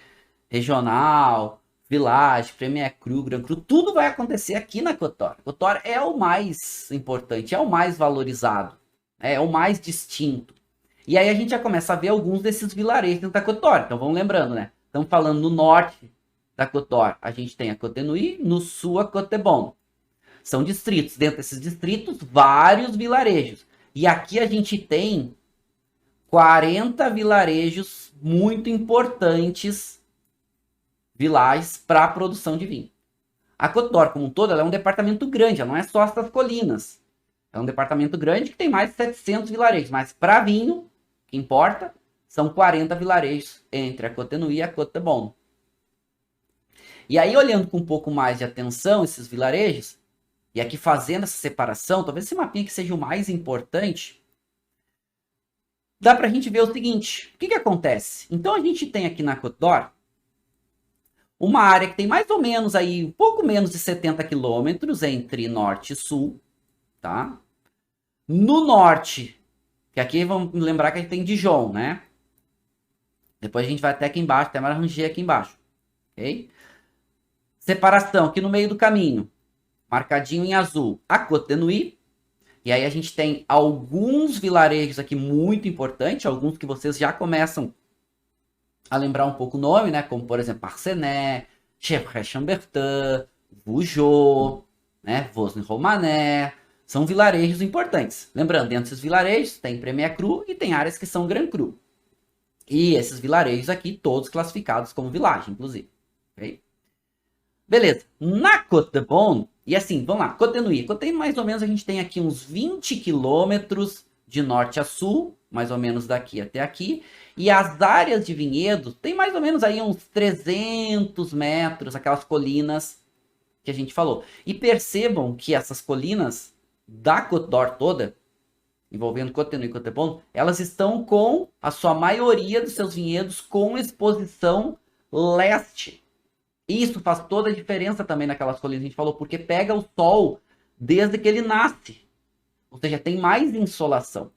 regional, village, Premier Cru, Grand Cru, tudo vai acontecer aqui na Cotor. Cotor é o mais importante, é o mais valorizado, é o mais distinto. E aí a gente já começa a ver alguns desses vilarejos da Cotor. Então vamos lembrando, né? Estamos falando no norte da Cotor, a gente tem a Cotenui, no sul a Cotebon. São distritos. Dentro desses distritos, vários vilarejos. E aqui a gente tem 40 vilarejos muito importantes, vilages para a produção de vinho. A Côte d'Or, como um todo, ela é um departamento grande, ela não é só essas colinas. É um departamento grande que tem mais de 700 vilarejos, mas para vinho, o que importa, são 40 vilarejos entre a Cotenui e a Côte de Beaune. E aí, olhando com um pouco mais de atenção esses vilarejos, e aqui fazendo essa separação, talvez esse mapinha que seja o mais importante, dá para a gente ver o seguinte, o que acontece? Então a gente tem aqui na Côte d'Or uma área que tem mais ou menos aí, um pouco menos de 70 quilômetros entre norte e sul, tá? No norte, que aqui vamos lembrar que a gente tem Dijon, né? Depois a gente vai até aqui embaixo, até Marangier aqui embaixo, ok? Separação aqui no meio do caminho, marcadinho em azul, a Côte de Nuits. E aí a gente tem alguns vilarejos aqui muito importantes, alguns que vocês já começam a lembrar um pouco o nome, né? Como, por exemplo, Arcenais, Chevreul-Chambertin, Vougeot, né? Vosne-Romanée. São vilarejos importantes. Lembrando, dentro desses vilarejos tem Premier Cru e tem áreas que são Grand Cru. E esses vilarejos aqui, todos classificados como vilagem, inclusive. Okay? Beleza. Na Côte de Beaune, e assim, vamos lá, Côte de Nuits. Côte de Nuits, mais ou menos, a gente tem aqui uns 20 quilômetros de norte a sul, mais ou menos daqui até aqui. E as áreas de vinhedo tem mais ou menos aí uns 300 metros, aquelas colinas que a gente falou. E percebam que essas colinas da Côte d'Or toda, envolvendo Côte de Nuits e Côte de Beaune, elas estão com a sua maioria dos seus vinhedos com exposição leste. Isso faz toda a diferença também naquelas colinas que a gente falou, porque pega o sol desde que ele nasce. Ou seja, tem mais insolação.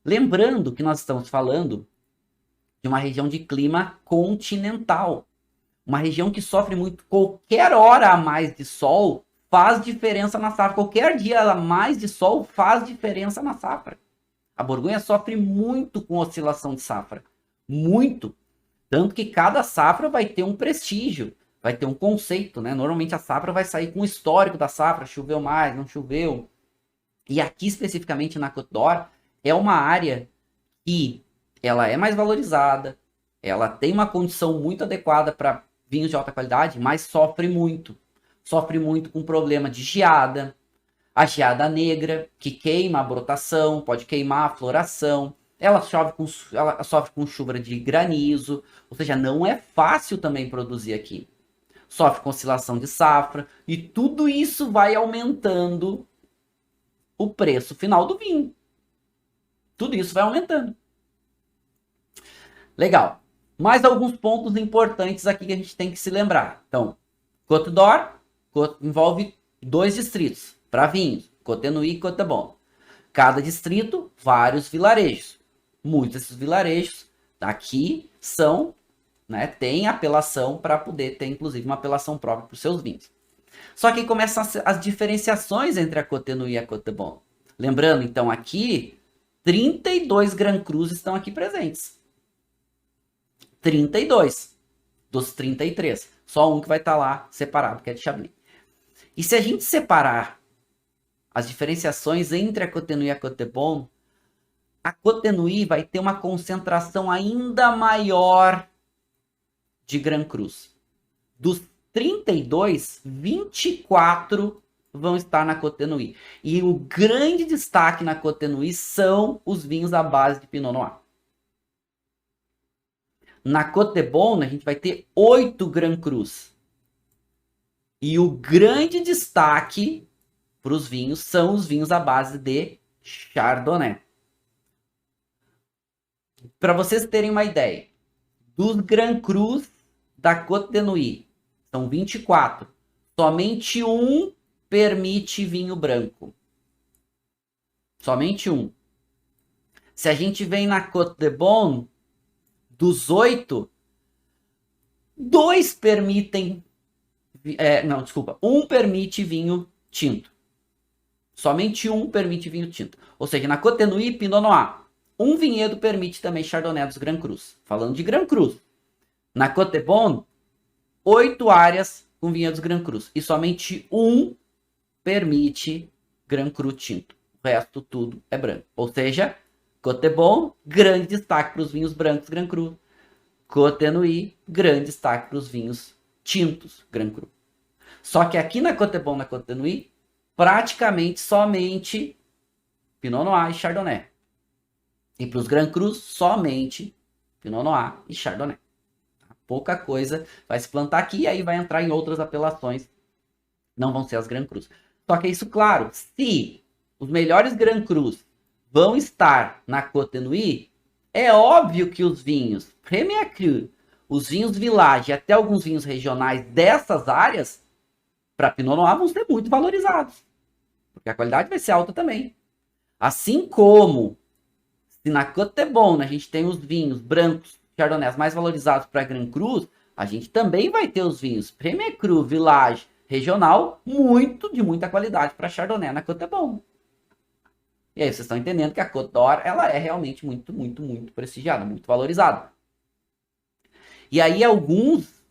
Lembrando que nós estamos falando de uma região de clima continental. Uma região que sofre muito. Qualquer hora a mais de sol faz diferença na safra. Qualquer dia a mais de sol faz diferença na safra. A Borgonha sofre muito com oscilação de safra. Muito. Tanto que cada safra vai ter um prestígio. Vai ter um conceito, né? Normalmente a safra vai sair com o histórico da safra. Choveu mais, não choveu. E aqui especificamente na Côte d'Or é uma área que ela é mais valorizada, ela tem uma condição muito adequada para vinhos de alta qualidade, mas sofre muito. Sofre muito com problema de geada, a geada negra, que queima a brotação, pode queimar a floração. Ela sofre com chuva de granizo, ou seja, não é fácil também produzir aqui. Sofre com oscilação de safra, e tudo isso vai aumentando o preço final do vinho. Tudo isso vai aumentando. Legal. Mais alguns pontos importantes aqui que a gente tem que se lembrar. Então, Côte d'Or envolve 2 distritos para vinhos, Côte de Nuits e Côte de Beaune. Cada distrito, vários vilarejos. Muitos desses vilarejos aqui são, né, tem apelação para poder ter, inclusive, uma apelação própria para os seus vinhos. Só que aí começam as diferenciações entre a Côte de Nuits e a Côte de Beaune. Lembrando, então, aqui, 32 Grand Crus estão aqui presentes. 32 dos 33. Só um que vai estar lá separado, que é de Chablis. E se a gente separar as diferenciações entre a Côte de Nuits e a Côte de Beaune, a Côte de Nuits vai ter uma concentração ainda maior de Grand Crus. Dos 32, 24 vão estar na Côte de Nuits. E o grande destaque na Côte de Nuits são os vinhos à base de Pinot Noir. Na Côte de Beaune, a gente vai ter 8 Grand Crus. E o grande destaque para os vinhos são os vinhos à base de Chardonnay. Para vocês terem uma ideia, dos Grand Crus da Côte de Nuits, são 24. Somente um permite vinho branco. Somente um. Se a gente vem na Côte de Beaune, dos 8, 2 permitem... um permite vinho tinto. Somente um permite vinho tinto. Ou seja, na Côte de Nuits, Pinot Noir. Um vinhedo permite também Chardonnay dos Grand Crus. Falando de Grand Crus. Na Côte de Beaune, 8 áreas com vinhedos Grand Crus. E somente um permite Grand Cru tinto. O resto tudo é branco. Ou seja, Côte de Beaune, grande destaque para os vinhos brancos Grand Cru. Côte de Nuits, grande destaque para os vinhos tintos Grand Cru. Só que aqui na Côte de Beaune, na Côte de Nuits, praticamente somente Pinot Noir e Chardonnay. E para os Grand Crus, somente Pinot Noir e Chardonnay. Pouca coisa vai se plantar aqui e aí vai entrar em outras apelações. Não vão ser as Grand Crus. Só que é isso, claro, se os melhores Grand Crus vão estar na Côte de Nuits, é óbvio que os vinhos Premier Cru, os vinhos Village e até alguns vinhos regionais dessas áreas, para Pinot Noir, vão ser muito valorizados. Porque a qualidade vai ser alta também. Assim como, se na Côte de Beaune a gente tem os vinhos brancos, Chardonnays mais valorizados para Grand Cru, a gente também vai ter os vinhos Premier Cru, Village, regional, de muita qualidade para Chardonnay na Côte de Beaune. E aí vocês estão entendendo que a Côte d'Or, ela é realmente muito prestigiada, muito valorizada. E aí alguns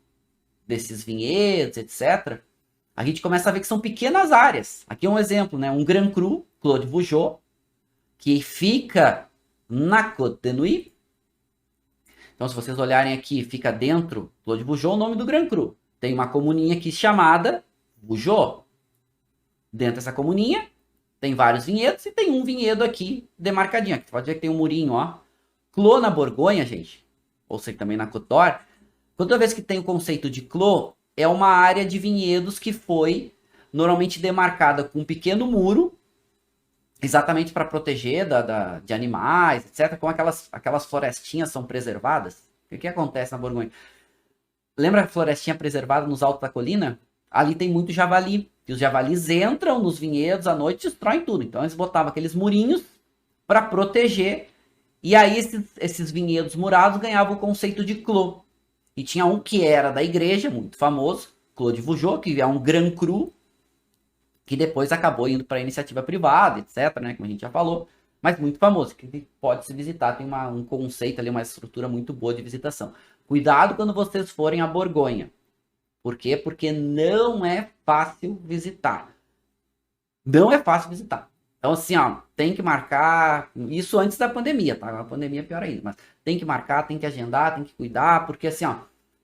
desses vinhedos, etc., a gente começa a ver que são pequenas áreas. Aqui é um exemplo, né? Um Grand Cru, Clos de Vougeot, que fica na Côte de Nuits. Então, se vocês olharem aqui, fica dentro, Clos de Vougeot, o nome do Grand Cru. Tem uma comuninha aqui chamada Vougeot. Dentro dessa comuninha, tem vários vinhedos e tem um vinhedo aqui demarcadinho. Aqui, você pode ver que tem um murinho, ó. Clos na Borgonha, gente, ou seja, também na Côte d'Or, toda vez que tem o conceito de Clos, é uma área de vinhedos que foi normalmente demarcada com um pequeno muro, exatamente para proteger de animais, etc. Como aquelas florestinhas são preservadas. O que acontece na Borgonha? Lembra a florestinha preservada nos altos da colina? Ali tem muito javali. E os javalis entram nos vinhedos à noite e destroem tudo. Então eles botavam aqueles murinhos para proteger. E aí esses vinhedos murados ganhavam o conceito de Clos. E tinha um que era da igreja, muito famoso, Clos de Vougeot, que é um Grand Cru, que depois acabou indo para iniciativa privada, etc., né, como a gente já falou, mas muito famoso, que pode se visitar, tem um conceito ali, uma estrutura muito boa de visitação. Cuidado quando vocês forem a Borgonha. Por quê? Porque não é fácil visitar. Não é fácil visitar. Então, assim, ó, tem que marcar, isso antes da pandemia, tá? A pandemia é pior ainda, mas tem que marcar, tem que agendar, tem que cuidar, porque assim, ó,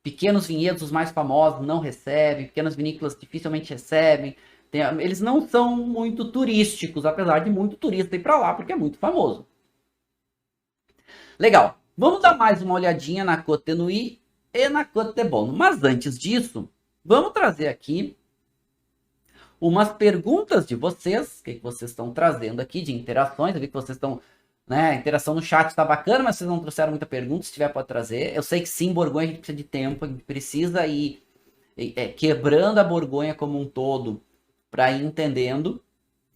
pequenos vinhedos, os mais famosos, não recebem, pequenas vinícolas dificilmente recebem, eles não são muito turísticos, apesar de muito turista ir para lá, porque é muito famoso. Legal, vamos dar mais uma olhadinha na Côte de Nuits e na Côte de Beaune, mas antes disso, vamos trazer aqui umas perguntas de vocês, o que vocês estão trazendo aqui de interações. Eu vi que vocês estão, né, a interação no chat está bacana, mas vocês não trouxeram muita pergunta, se tiver pode trazer. Eu sei que sim, Borgonha a gente precisa de tempo, a gente precisa ir quebrando a Borgonha como um todo para ir entendendo,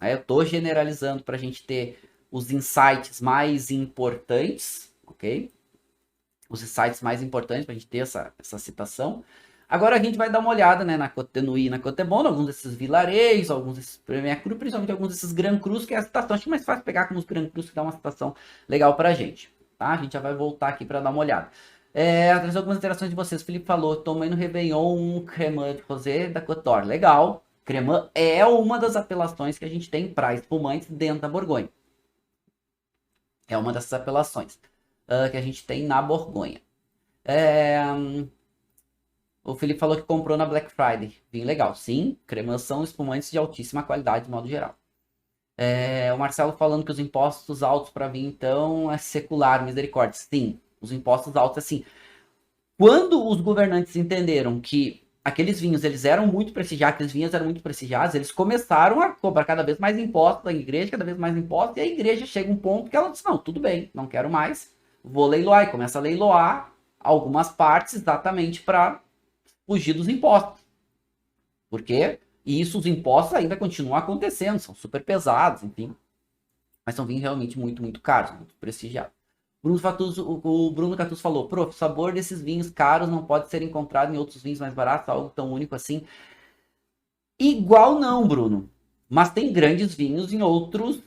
né? Eu estou generalizando para a gente ter os insights mais importantes, ok? Os insights mais importantes para a gente ter essa citação. Agora a gente vai dar uma olhada, né, na Côte de Nuits e na Côte de Beaune, alguns desses vilarejos, alguns desses Premier Cru, principalmente alguns desses Grand Crus, que é a citação. Acho que é mais fácil pegar com os Grand Crus, que dá uma citação legal pra gente, tá? A gente já vai voltar aqui para dar uma olhada. Trazer algumas interações de vocês. O Felipe falou, tomei no Réveillon um Cremant de Rosé da Côte d'Or. Legal. Cremant é uma das apelações que a gente tem para espumantes dentro da Borgonha. É uma dessas apelações que a gente tem na Borgonha. O Felipe falou que comprou na Black Friday. Bem legal. Sim, Cremant são espumantes de altíssima qualidade, de modo geral. O Marcelo falando que os impostos altos para vinho, então, é secular, misericórdia. Sim, os impostos altos, assim. Quando os governantes entenderam que aqueles vinhos, eles eram muito prestigiados, aqueles vinhos eram muito prestigiados, eles começaram a cobrar cada vez mais impostos da igreja, cada vez mais impostos, e a igreja chega um ponto que ela diz, não, tudo bem, não quero mais, vou leiloar, e começa a leiloar algumas partes exatamente para fugir dos impostos. Por quê? E isso, os impostos ainda continuam acontecendo, são super pesados, enfim. Mas são vinhos realmente muito, muito caros, muito prestigiados. O Bruno Catuz falou, prof, o sabor desses vinhos caros não pode ser encontrado em outros vinhos mais baratos, algo tão único assim. Igual não, Bruno. Mas tem grandes vinhos em outros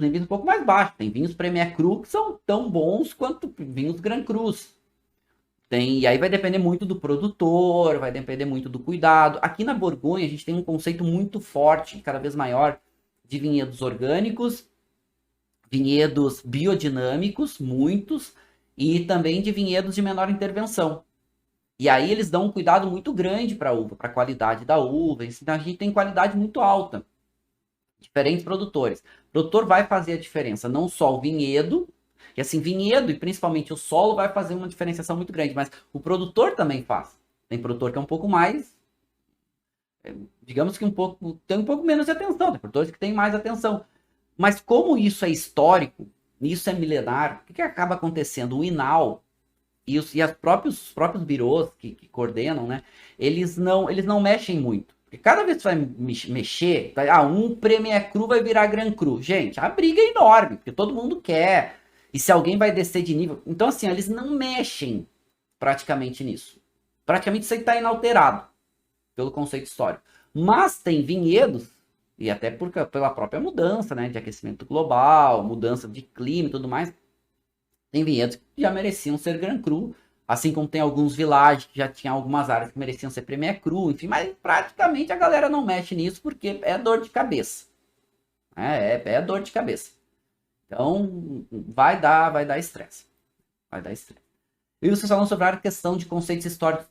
níveis um pouco mais baixos. Tem vinhos Premier Cru que são tão bons quanto vinhos Grand Crus. E aí vai depender muito do produtor, vai depender muito do cuidado. Aqui na Borgonha a gente tem um conceito muito forte, cada vez maior, de vinhedos orgânicos, vinhedos biodinâmicos, muitos, e também de vinhedos de menor intervenção. E aí eles dão um cuidado muito grande para a uva, para a qualidade da uva. Então a gente tem qualidade muito alta. Diferentes produtores. O produtor vai fazer a diferença, não só o vinhedo, e assim, vinhedo e principalmente o solo vai fazer uma diferenciação muito grande, mas o produtor também faz. Tem produtor que é um pouco mais, digamos que tem um pouco menos de atenção, tem produtores que têm mais atenção. Mas como isso é histórico, isso é milenar, o que acaba acontecendo? O INAU e os próprios birôs que coordenam, né? Eles não mexem muito. Porque cada vez que vai mexer, um Premier Cru vai virar Grand Cru. Gente, a briga é enorme, porque todo mundo quer. E se alguém vai descer de nível. Então, assim, eles não mexem praticamente nisso. Praticamente isso aí está inalterado pelo conceito histórico. Mas tem vinhedos, e até pela própria mudança, né? De aquecimento global, mudança de clima e tudo mais. Tem vinhedos que já mereciam ser Grand Cru, assim como tem alguns villages que já tinham algumas áreas que mereciam ser Premier Cru, enfim, mas praticamente a galera não mexe nisso porque é dor de cabeça. É dor de cabeça. Então, vai dar estresse. Vai dar estresse. E vocês falam sobre a questão de conceitos históricos.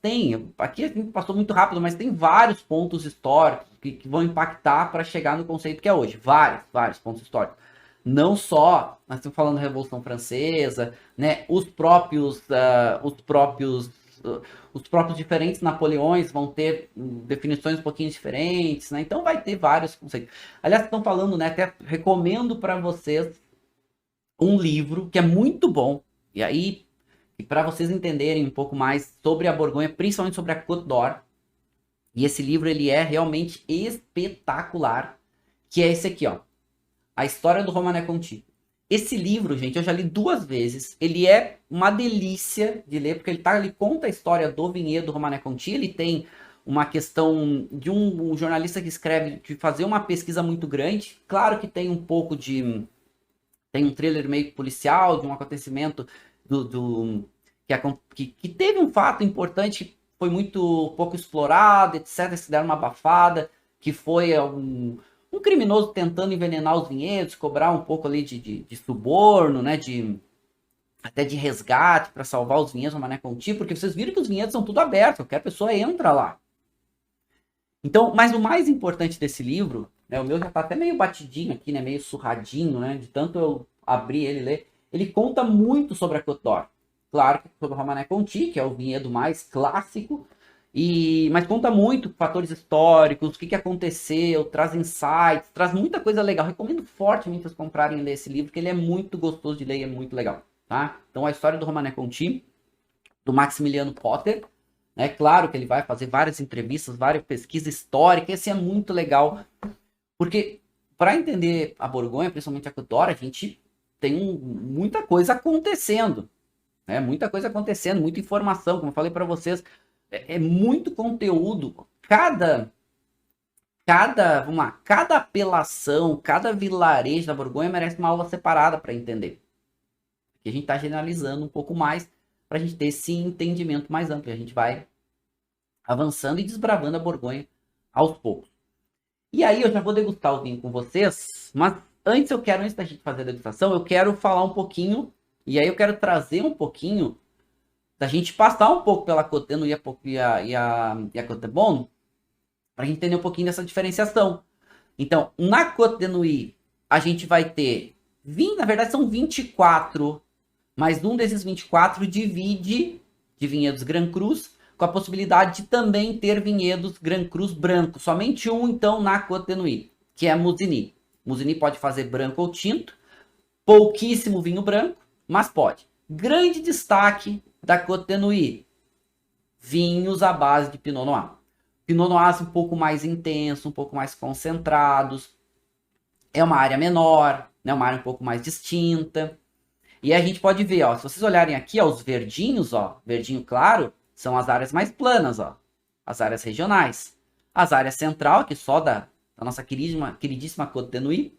Aqui a gente passou muito rápido, mas tem vários pontos históricos que vão impactar para chegar no conceito que é hoje. Vários pontos históricos. Não só, nós estamos falando da Revolução Francesa, né? Os próprios diferentes Napoleões vão ter definições um pouquinho diferentes, né? Então vai ter vários conceitos. Aliás, estão falando, né? Até recomendo para vocês um livro que é muito bom. E aí, para vocês entenderem um pouco mais sobre a Borgonha, principalmente sobre a Côte d'Or. E esse livro ele é realmente espetacular, que é esse aqui, ó. A História do Romanée Conti. Esse livro, gente, eu já li 2 vezes. Ele é uma delícia de ler, porque ele conta a história do vinhedo do Romanée Conti. Ele tem uma questão de um jornalista que escreve, de fazer uma pesquisa muito grande. Claro que tem um pouco de... Tem um thriller meio policial, de um acontecimento que teve um fato importante que foi muito pouco explorado, etc. Se deram uma abafada, que foi um criminoso tentando envenenar os vinhedos, cobrar um pouco ali de suborno, né, até de resgate para salvar os vinhedos do Mané Conti, porque vocês viram que os vinhedos são tudo abertos, qualquer pessoa entra lá. Então, mas o mais importante desse livro, né, o meu já tá até meio batidinho aqui, né, meio surradinho, né, de tanto eu abrir ele e ler, ele conta muito sobre a Côte d'Or. Claro que sobre o Romanée Conti, que é o vinhedo mais clássico, mas conta muito fatores históricos, o que aconteceu, traz insights, traz muita coisa legal. Recomendo fortemente vocês comprarem e ler esse livro, porque ele é muito gostoso de ler e é muito legal, tá? Então, a história do Romanée Conti, do Maximiliano Potter, né? Claro que ele vai fazer várias entrevistas, várias pesquisas históricas, esse é muito legal, porque para entender a Borgonha, principalmente a Côte d'Or, a gente tem muita coisa acontecendo, né? Muita coisa acontecendo, muita informação, como eu falei para vocês, é muito conteúdo. Cada apelação, cada vilarejo da Borgonha merece uma aula separada para entender. Porque a gente está generalizando um pouco mais para a gente ter esse entendimento mais amplo. A gente vai avançando e desbravando a Borgonha aos poucos. E aí eu já vou degustar o vinho com vocês, mas antes da gente fazer a degustação, eu quero falar um pouquinho, e aí eu quero trazer um pouquinho da gente passar um pouco pela Côte d'Or e a Côte de Beaune, para a gente entender um pouquinho dessa diferenciação. Então, na Côte de Nuits, a gente vai ter 20, na verdade são 24, mas um desses 24 divide de vinhedos Grand Crus, com a possibilidade de também ter vinhedos Grand Crus brancos. Somente um, então, na Côte de Nuits, que é Musigny. Musigny pode fazer branco ou tinto, pouquíssimo vinho branco, mas pode. Grande destaque da Côte de Nuits, vinhos à base de Pinot Noir. Pinot Noir um pouco mais intenso, um pouco mais concentrados. É uma área menor, né? Uma área um pouco mais distinta. E a gente pode ver, ó, se vocês olharem aqui, ó, os verdinhos, ó, verdinho claro, são as áreas mais planas, ó, as áreas regionais. As áreas central, aqui só da nossa queridíssima Côte de Nuits.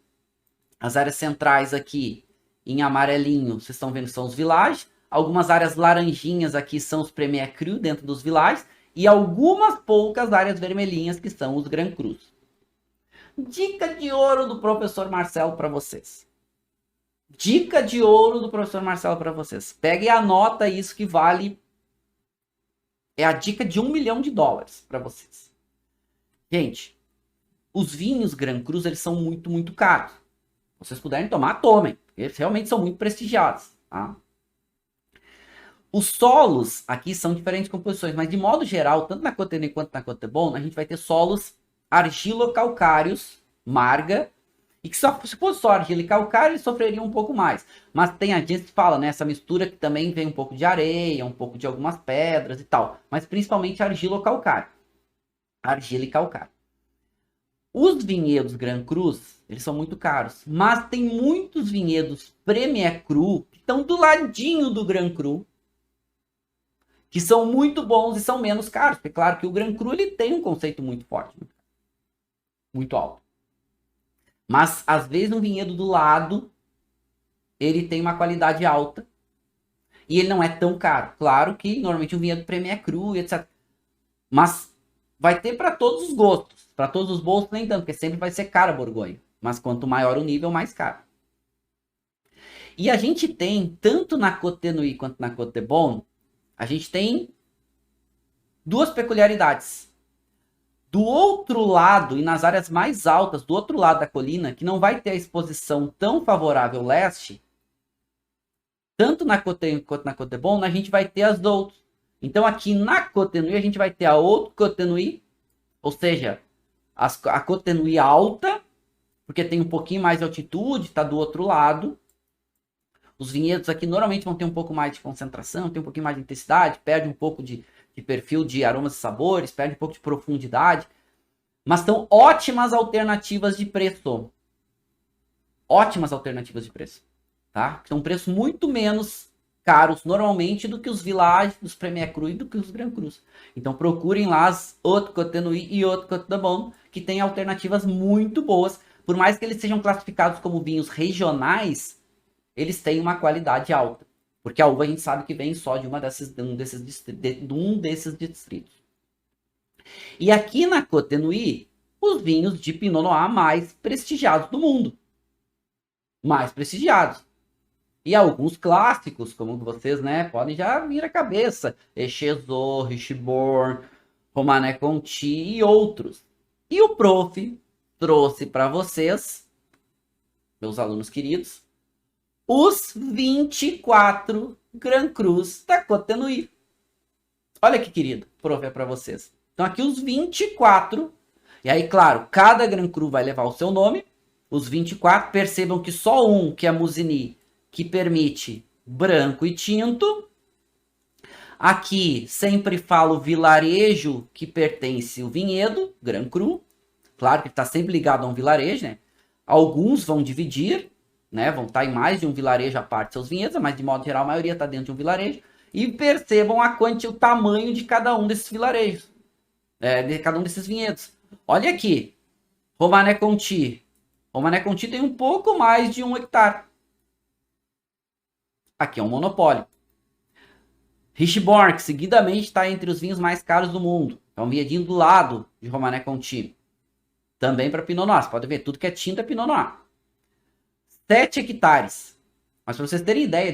As áreas centrais aqui, em amarelinho, vocês estão vendo que são os villages. Algumas áreas laranjinhas aqui são os Premier Cru dentro dos villages. E algumas poucas áreas vermelhinhas que são os Grand Crus. Dica de ouro do professor Marcelo para vocês. Dica de ouro do professor Marcelo para vocês. Pega e anota isso que vale. É a dica de $1 milhão para vocês. Gente, os vinhos Grand Crus, eles são muito, muito caros. Se vocês puderem tomar, tomem. Eles realmente são muito prestigiados. Tá? Os solos aqui são diferentes composições, mas de modo geral, tanto na Côte de Nuits quanto na Côte de Beaune, a gente vai ter solos argilocalcários, marga, e que se fosse só argila e calcário, eles sofreriam um pouco mais. Mas tem a gente fala, né, essa mistura que também vem um pouco de areia, um pouco de algumas pedras e tal, mas principalmente argilocalcário. Argila e calcário. Os vinhedos Grand Crus, eles são muito caros, mas tem muitos vinhedos Premier Cru que estão do ladinho do Grand Cru, que são muito bons e são menos caros. Porque claro que o Grand Cru ele tem um conceito muito forte, muito alto. Mas às vezes um vinhedo do lado ele tem uma qualidade alta e ele não é tão caro. Claro que normalmente um vinhedo Premier Cru, etc. Mas vai ter para todos os gostos, para todos os bolsos nem tanto, porque sempre vai ser caro a Borgonha. Mas quanto maior o nível, mais caro. E a gente tem tanto na Côte de Nuits quanto na Côte de Beaune, a gente tem duas peculiaridades. Do outro lado, e nas áreas mais altas, do outro lado da colina, que não vai ter a exposição tão favorável leste, tanto na Côte de Nuits quanto na Côte de Beaune, a gente vai ter as outras. Então aqui na Côte de Nuits, a gente vai ter a outra Côte de Nuits, ou seja, a Côte de Nuits alta, porque tem um pouquinho mais de altitude, está do outro lado. Os vinhedos aqui normalmente vão ter um pouco mais de concentração, tem um pouquinho mais de intensidade, perde um pouco de perfil de aromas e sabores, perde um pouco de profundidade. Mas são ótimas alternativas de preço. Ótimas alternativas de preço. Tá? São preços muito menos caros normalmente do que os villages, dos Premier Cru e do que os Grand Crus. Então procurem lá as Haute Côte de Nuits e Haute Côte de Beaune, que tem alternativas muito boas. Por mais que eles sejam classificados como vinhos regionais, eles têm uma qualidade alta. Porque a uva a gente sabe que vem só de um desses distritos. E aqui na Côte de Nuits, os vinhos de Pinot Noir mais prestigiados do mundo. Mais prestigiados. E alguns clássicos, como vocês, né, podem já vir à cabeça. Echezot, Richebourg, Romanée Conti e outros. E o prof trouxe para vocês, meus alunos queridos, os 24 Grand Crus da Côte de Nuits. Olha que querido, prof, é para vocês. Então aqui os 24. E aí, claro, cada Grand Cru vai levar o seu nome. Os 24, percebam que só um, que é a Musigny, que permite branco e tinto. Aqui sempre falo vilarejo que pertence ao vinhedo, Grand Cru. Claro que está sempre ligado a um vilarejo, né? Alguns vão dividir, né? Vão estar em mais de um vilarejo à parte seus vinhedos, mas de modo geral a maioria está dentro de um vilarejo. E percebam o tamanho de cada um desses vilarejos, de cada um desses vinhedos. Olha aqui, Romanée Conti. Romanée Conti tem um pouco mais de 1 hectare. Aqui é um monopólio. Richebourg, que seguidamente está entre os vinhos mais caros do mundo. É um vinhedinho do lado de Romanée Conti. Também para Pinot Noir. Você pode ver, tudo que é tinta é Pinot Noir. 7 hectares. Mas para vocês terem ideia,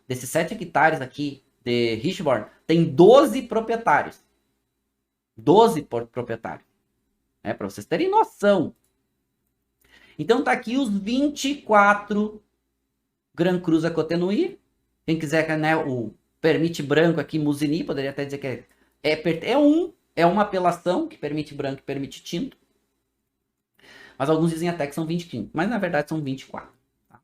desses 7 hectares aqui de Richebourg, tem 12 proprietários. 12 proprietários. Para vocês terem noção. Então tá aqui os 24 Grand Crus da Côte de Nuits. Quem quiser, né, o permite branco aqui, Musigny, poderia até dizer que é uma apelação que permite branco e permite tinto. Mas alguns dizem até que são 25, mas na verdade são 24. Tá?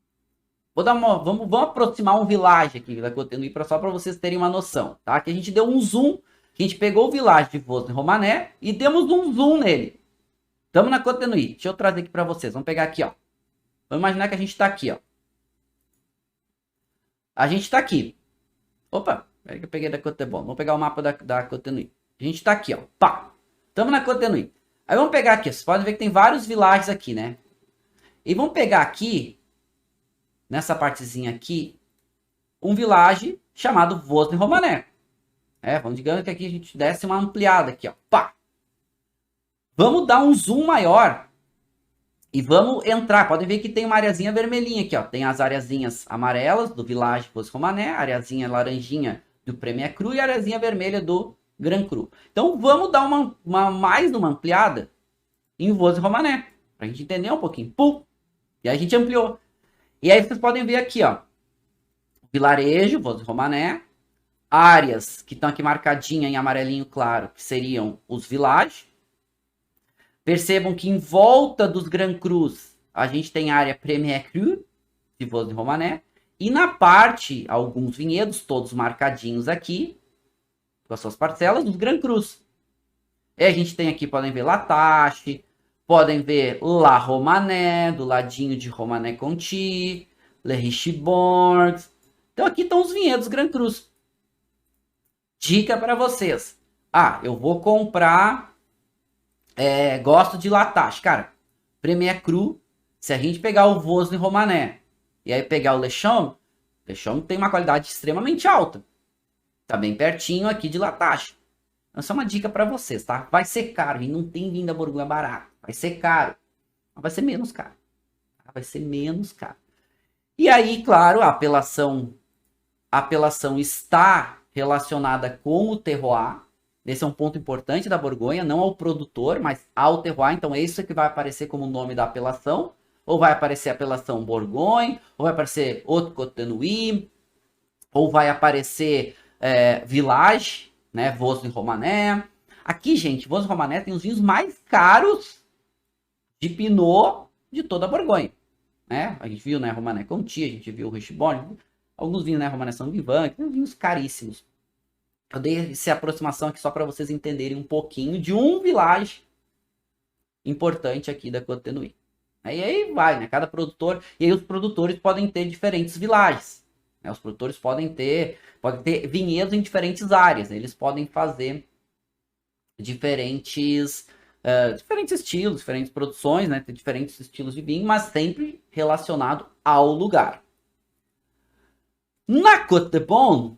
Vamos aproximar um village aqui da Côte de Nuits só para vocês terem uma noção. Tá? Que a gente deu um zoom, que a gente pegou o village de Vosne Romanée e demos um zoom nele. Estamos na Côte de Nuits. Deixa eu trazer aqui para vocês. Vamos pegar aqui, ó. Vamos imaginar que a gente está aqui, ó. A gente está aqui. Opa, peraí que eu peguei da Côte d'Ivoire. Vamos pegar o mapa da Côte d'Ivoire. A gente está aqui, ó. Pá. Estamos na Côte d'Ivoire. Aí vamos pegar aqui. Vocês podem ver que tem vários villages aqui, né? E vamos pegar aqui, nessa partezinha aqui, um village chamado Vosne-Romanée. Vamos, digamos que aqui a gente desse uma ampliada aqui, ó. Pá. Vamos dar um zoom maior e vamos entrar. Podem ver que tem uma areazinha vermelhinha aqui, ó. Tem as areazinhas amarelas do village Vosne-Romanée, a areazinha laranjinha do Premier Cru e a areazinha vermelha do Grand Cru. Então vamos dar mais uma ampliada em Vosne-Romanée, pra gente entender um pouquinho. Pum! E aí a gente ampliou. E aí vocês podem ver aqui, ó. Vilarejo, Vosne-Romanée. Áreas que estão aqui marcadinhas em amarelinho claro, que seriam os villages. Percebam que em volta dos Grand Crus, a gente tem a área Premier Cru, de Vosne-Romanée. E na parte, alguns vinhedos, todos marcadinhos aqui, com as suas parcelas, dos Grand Crus. E a gente tem aqui, podem ver, Latache, podem ver La Romanée, do ladinho de Romanée-Conti, Le Richebourg. Então aqui estão os vinhedos Grand Crus. Dica para vocês. Eu vou comprar... gosto de Latache. Cara, Premier Cru, se a gente pegar o Vosne-Romanée e aí pegar o Lechon tem uma qualidade extremamente alta. Tá bem pertinho aqui de Latache. Essa é uma dica para vocês, tá? Vai ser caro e não tem vinho da Borgonha barato. Vai ser caro. Mas vai ser menos caro. Vai ser menos caro. E aí, claro, a apelação está relacionada com o terroir. Esse é um ponto importante da Borgonha, não ao produtor, mas ao terroir. Então, esse é que vai aparecer como nome da apelação. Ou vai aparecer apelação Bourgogne, ou vai aparecer Haute Côte de Nuits, ou vai aparecer Village, né, Vosne-Romanée. Aqui, gente, Vosne-Romanée tem os vinhos mais caros de Pinot de toda a Borgonha. Né? A gente viu, né, Romanée-Conti, a gente viu o Richebourg. Alguns vinhos, né, Romanée-Saint-Vivant, que são vinhos caríssimos. Eu dei essa aproximação aqui só para vocês entenderem um pouquinho de um village importante aqui da Côte de Nuits. E aí vai, né? Cada produtor... E aí os produtores podem ter diferentes villages. Né? Os produtores podem ter vinhedos em diferentes áreas. Né? Eles podem fazer diferentes estilos, diferentes produções, né? Ter diferentes estilos de vinho, mas sempre relacionado ao lugar. Na Côte de Beaune,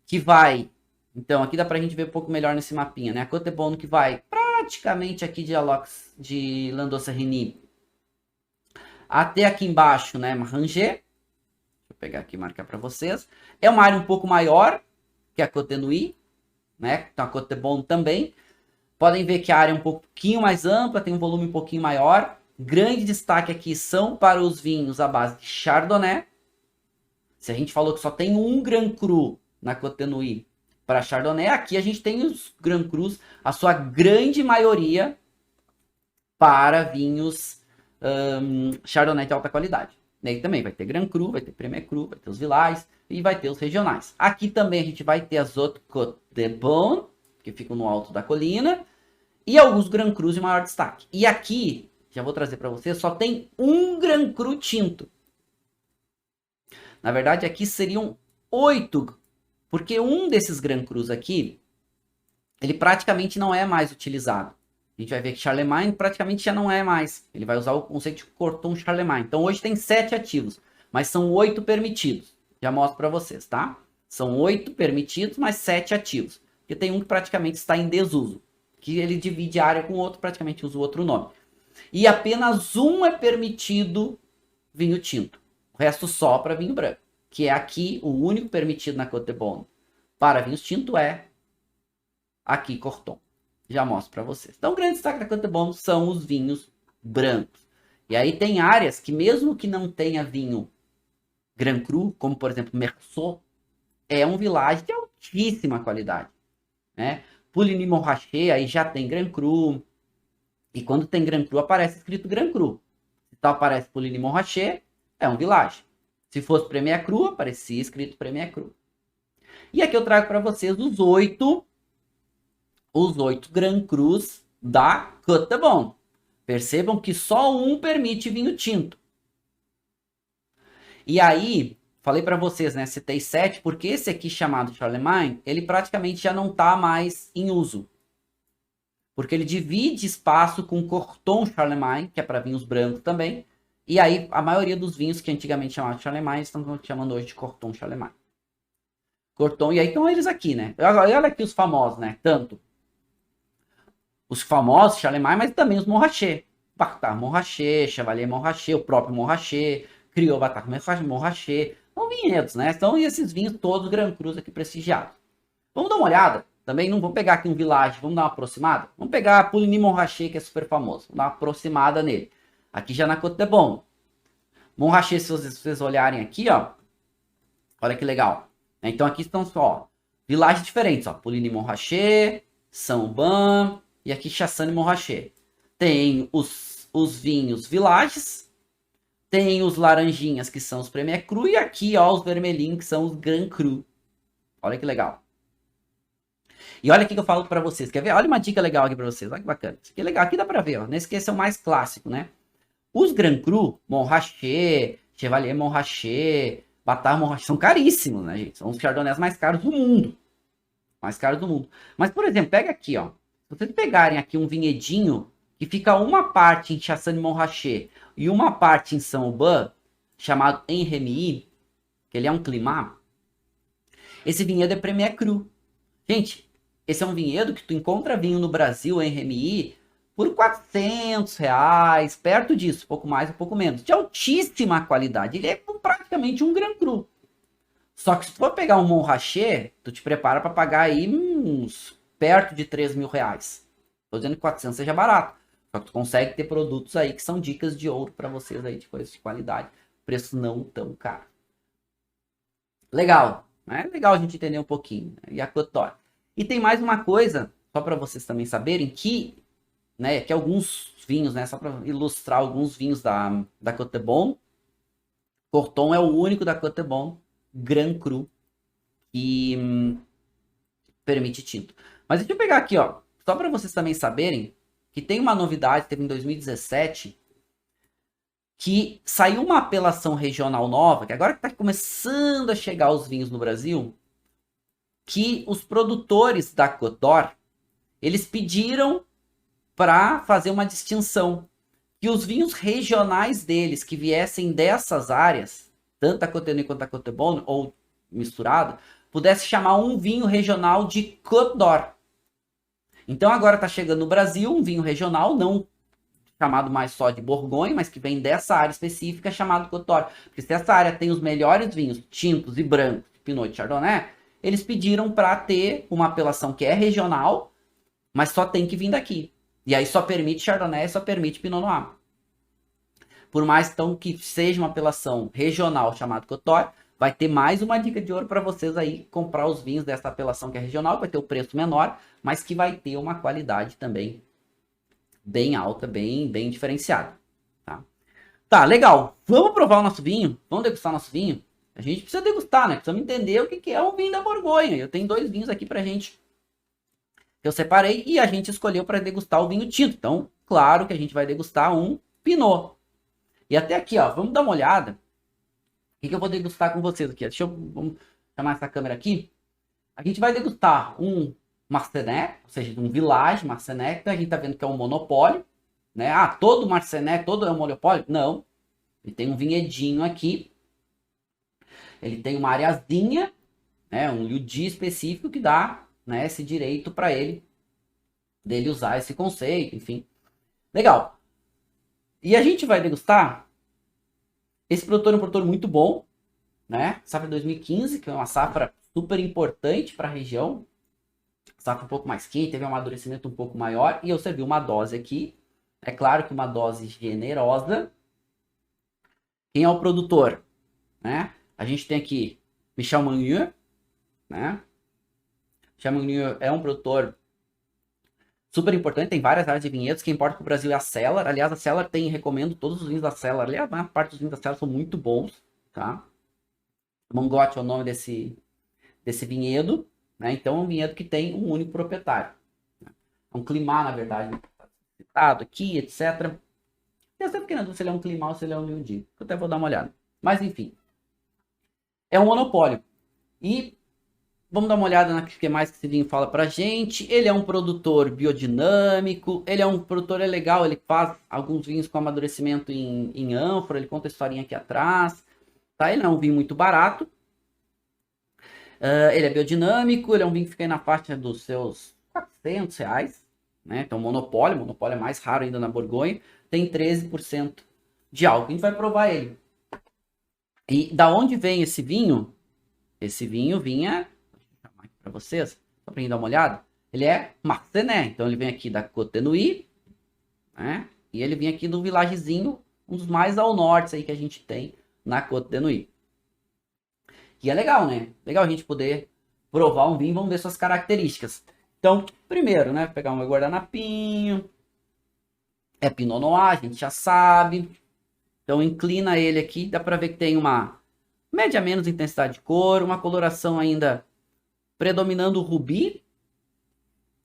que vai... Então, aqui dá pra gente ver um pouco melhor nesse mapinha, né? A Côte de Beaune que vai praticamente aqui de Landos-Saint-Remy até aqui embaixo, né? Marrangé. Deixa eu pegar aqui e marcar pra vocês. É uma área um pouco maior que a Côte de Nuits, né? Então, a Côte de Beaune também. Podem ver que a área é um pouquinho mais ampla, tem um volume um pouquinho maior. Grande destaque aqui são para os vinhos à base de Chardonnay. Se a gente falou que só tem um Grand Cru na Côte de Nuits para Chardonnay, aqui a gente tem os Grand Crus, a sua grande maioria para vinhos Chardonnay de alta qualidade. E aí também vai ter Grand Cru, vai ter Premier Cru, vai ter os villages e vai ter os regionais. Aqui também a gente vai ter as Haute Côte de Beaune, que ficam no alto da colina, e alguns Grand Crus de maior destaque. E aqui, já vou trazer para vocês, só tem um Grand Cru tinto. Na verdade, aqui seriam 8, porque um desses Grand Crus aqui, ele praticamente não é mais utilizado. A gente vai ver que Charlemagne praticamente já não é mais. Ele vai usar o conceito de Corton Charlemagne. Então, hoje tem 7 ativos, mas são 8 permitidos. Já mostro para vocês, tá? São 8 permitidos, mas 7 ativos. Porque tem um que praticamente está em desuso, que ele divide a área com o outro, praticamente usa o outro nome. E apenas um é permitido vinho tinto. O resto só para vinho branco. Que é aqui, o único permitido na Côte de Beaune para vinhos tinto é aqui Corton. Já mostro para vocês. Então, o grande destaque da Côte de Beaune são os vinhos brancos. E aí tem áreas que mesmo que não tenha vinho Grand Cru, como por exemplo Meursault, é um village de altíssima qualidade. Né? Pouligny-Montrachet aí já tem Grand Cru. E quando tem Grand Cru aparece escrito Grand Cru. Então aparece Pouligny-Montrachet, é um village. Se fosse Premier Cru, aparecia escrito Premier Cru. E aqui eu trago para vocês os 8 Grand Crus da Côte de Beaune. Percebam que só um permite vinho tinto. E aí, falei para vocês, né, citei 7, porque esse aqui chamado Charlemagne, ele praticamente já não está mais em uso. Porque ele divide espaço com Corton Charlemagne, que é para vinhos brancos também. E aí, a maioria dos vinhos que antigamente chamavam de Charlemagne, estão chamando hoje de Corton Charlemagne. Corton, e aí estão eles aqui, né? Olha aqui os famosos, né? Tanto os famosos Charlemagne, mas também os Montrachet. Bartard Montrachet, Chevalier Montrachet, o próprio Montrachet, Criou Bartard Montrachet. São vinhedos, né? São esses vinhos todos Grand Crus aqui prestigiados. Vamos dar uma olhada? Também não vamos pegar aqui um Village, vamos dar uma aproximada? Vamos pegar Puligny Montrachet, que é super famoso. Vamos dar uma aproximada nele. Aqui já na Côte de Bon. Montrachet, se vocês olharem aqui, ó. Olha que legal. Então aqui estão só vilagens diferentes, ó. Puligny Montrachet, Saint-Aubin e aqui Chassagne Montrachet. Tem os vinhos Villages, tem os laranjinhas que são os Premier Cru e aqui, ó, os vermelhinhos que são os Grand Cru. Olha que legal. E olha aqui que eu falo para vocês, quer ver? Olha uma dica legal aqui para vocês, olha que bacana. Isso aqui é legal, aqui dá para ver, ó. Nesse aqui esse é o mais clássico, né? Os Grand Cru, Montrachet, Chevalier Montrachet, Bartard Montrachet, são caríssimos, né, gente? São os chardonnays mais caros do mundo. Mais caros do mundo. Mas, por exemplo, pega aqui, ó. Se vocês pegarem aqui um vinhedinho que fica uma parte em Chassagne Montrachet e uma parte em Saint-Aubin, chamado Henremy, que ele é um climat, esse vinhedo é Premier Cru. Gente, esse é um vinhedo que tu encontra vinho no Brasil, em RMI, por R$ 400, perto disso, pouco mais, um pouco menos, de altíssima qualidade. Ele é praticamente um Grand Cru. Só que se tu for pegar um Montrachet, tu te prepara para pagar aí uns perto de R$ 3.000. Tô dizendo que 400 seja barato. Só que tu consegue ter produtos aí que são dicas de ouro para vocês aí de coisas de qualidade. Preço não tão caro. Legal, né? Legal a gente entender um pouquinho. Né? E a Côte d'Or. E tem mais uma coisa, só para vocês também saberem, que, né, que alguns vinhos, né, só para ilustrar alguns vinhos da Côte de Bon, Corton é o único da Côte de Bon Grand Cru que permite tinto. Mas deixa eu pegar aqui, ó, só para vocês também saberem que tem uma novidade, teve em 2017, que saiu uma apelação regional nova, que agora que está começando a chegar os vinhos no Brasil, que os produtores da Côte d'Or, eles pediram para fazer uma distinção, que os vinhos regionais deles, que viessem dessas áreas, tanto a Côte d'Or quanto a Côte de Bon, ou misturado, pudesse chamar um vinho regional de Côte d'Or. Então agora está chegando no Brasil um vinho regional, não chamado mais só de Borgonha, mas que vem dessa área específica, chamado Côte d'Or. Porque se essa área tem os melhores vinhos tintos e brancos, Pinot e Chardonnay, eles pediram para ter uma apelação que é regional, mas só tem que vir daqui. E aí só permite Chardonnay, só permite Pinot Noir. Por mais então que seja uma apelação regional chamada Côte d'Or, vai ter mais uma dica de ouro para vocês aí comprar os vinhos dessa apelação que é regional, vai ter o preço menor, mas que vai ter uma qualidade também bem alta, bem diferenciada. Tá, legal. Vamos provar o nosso vinho? Vamos degustar o nosso vinho? A gente precisa degustar, né? Precisamos entender o que é um vinho da Borgonha. Eu tenho 2 vinhos aqui pra gente que eu separei e a gente escolheu para degustar o vinho tinto. Então, claro que a gente vai degustar um Pinot. E até aqui, ó, vamos dar uma olhada. O que eu vou degustar com vocês aqui? Vamos chamar essa câmera aqui. A gente vai degustar um Marsenet, ou seja, um Village Marsenet, que a gente tá vendo que é um monopólio, né? Ah, todo Marsenet, todo é um monopólio? Não. Ele tem um vinhedinho aqui. Ele tem uma areazinha, né? Um lieu-dit específico que dá, né, esse direito para ele, dele usar esse conceito, enfim. Legal. E a gente vai degustar. Esse produtor é um produtor muito bom, né? Safra 2015, que é uma safra super importante para a região. Safra um pouco mais quente, teve um amadurecimento um pouco maior. E eu servi uma dose aqui. É claro que uma dose generosa. Quem é o produtor? Né? A gente tem aqui Michel Magnier, né? Michel Magnier é um produtor super importante, tem várias áreas de vinhedos. Quem importa para o Brasil é a Cellar. Aliás, a Cellar recomendo todos os vinhos da Cellar. Aliás, a maior parte dos vinhos da Cellar são muito bons, tá? Mangote é o nome desse vinhedo, né? Então é um vinhedo que tem um único proprietário. Né? É um climat, na verdade, citado aqui, etc. Eu sempre querendo se ele é um climat ou se ele é um lieu-dit. Eu até vou dar uma olhada. Mas enfim, É um monopólio. E vamos dar uma olhada no que mais que esse vinho fala pra gente. Ele é um produtor biodinâmico, ele é um produtor legal, ele faz alguns vinhos com amadurecimento em ânfora, ele conta a historinha aqui atrás. Tá? Ele não é um vinho muito barato. Ele é biodinâmico, ele é um vinho que fica aí na faixa dos seus R$ 400, né? Então monopólio é mais raro ainda na Borgonha, tem 13% de álcool. A gente vai provar ele. E da onde vem esse vinho? Esse vinho vinha, deixa eu chamar aqui para vocês, só para dar uma olhada. Ele é Marcené, então ele vem aqui da Côte de Nuits, né? E ele vem aqui do vilagezinho, um dos mais ao norte aí que a gente tem na Côte de Nuits. E é legal, né? Legal a gente poder provar um vinho, vamos ver suas características. Então, primeiro, né? Pegar um guardanapinho. É Pinot Noir, a gente já sabe. Então, inclina ele aqui, dá para ver que tem uma média menos intensidade de cor, uma coloração ainda predominando o rubi,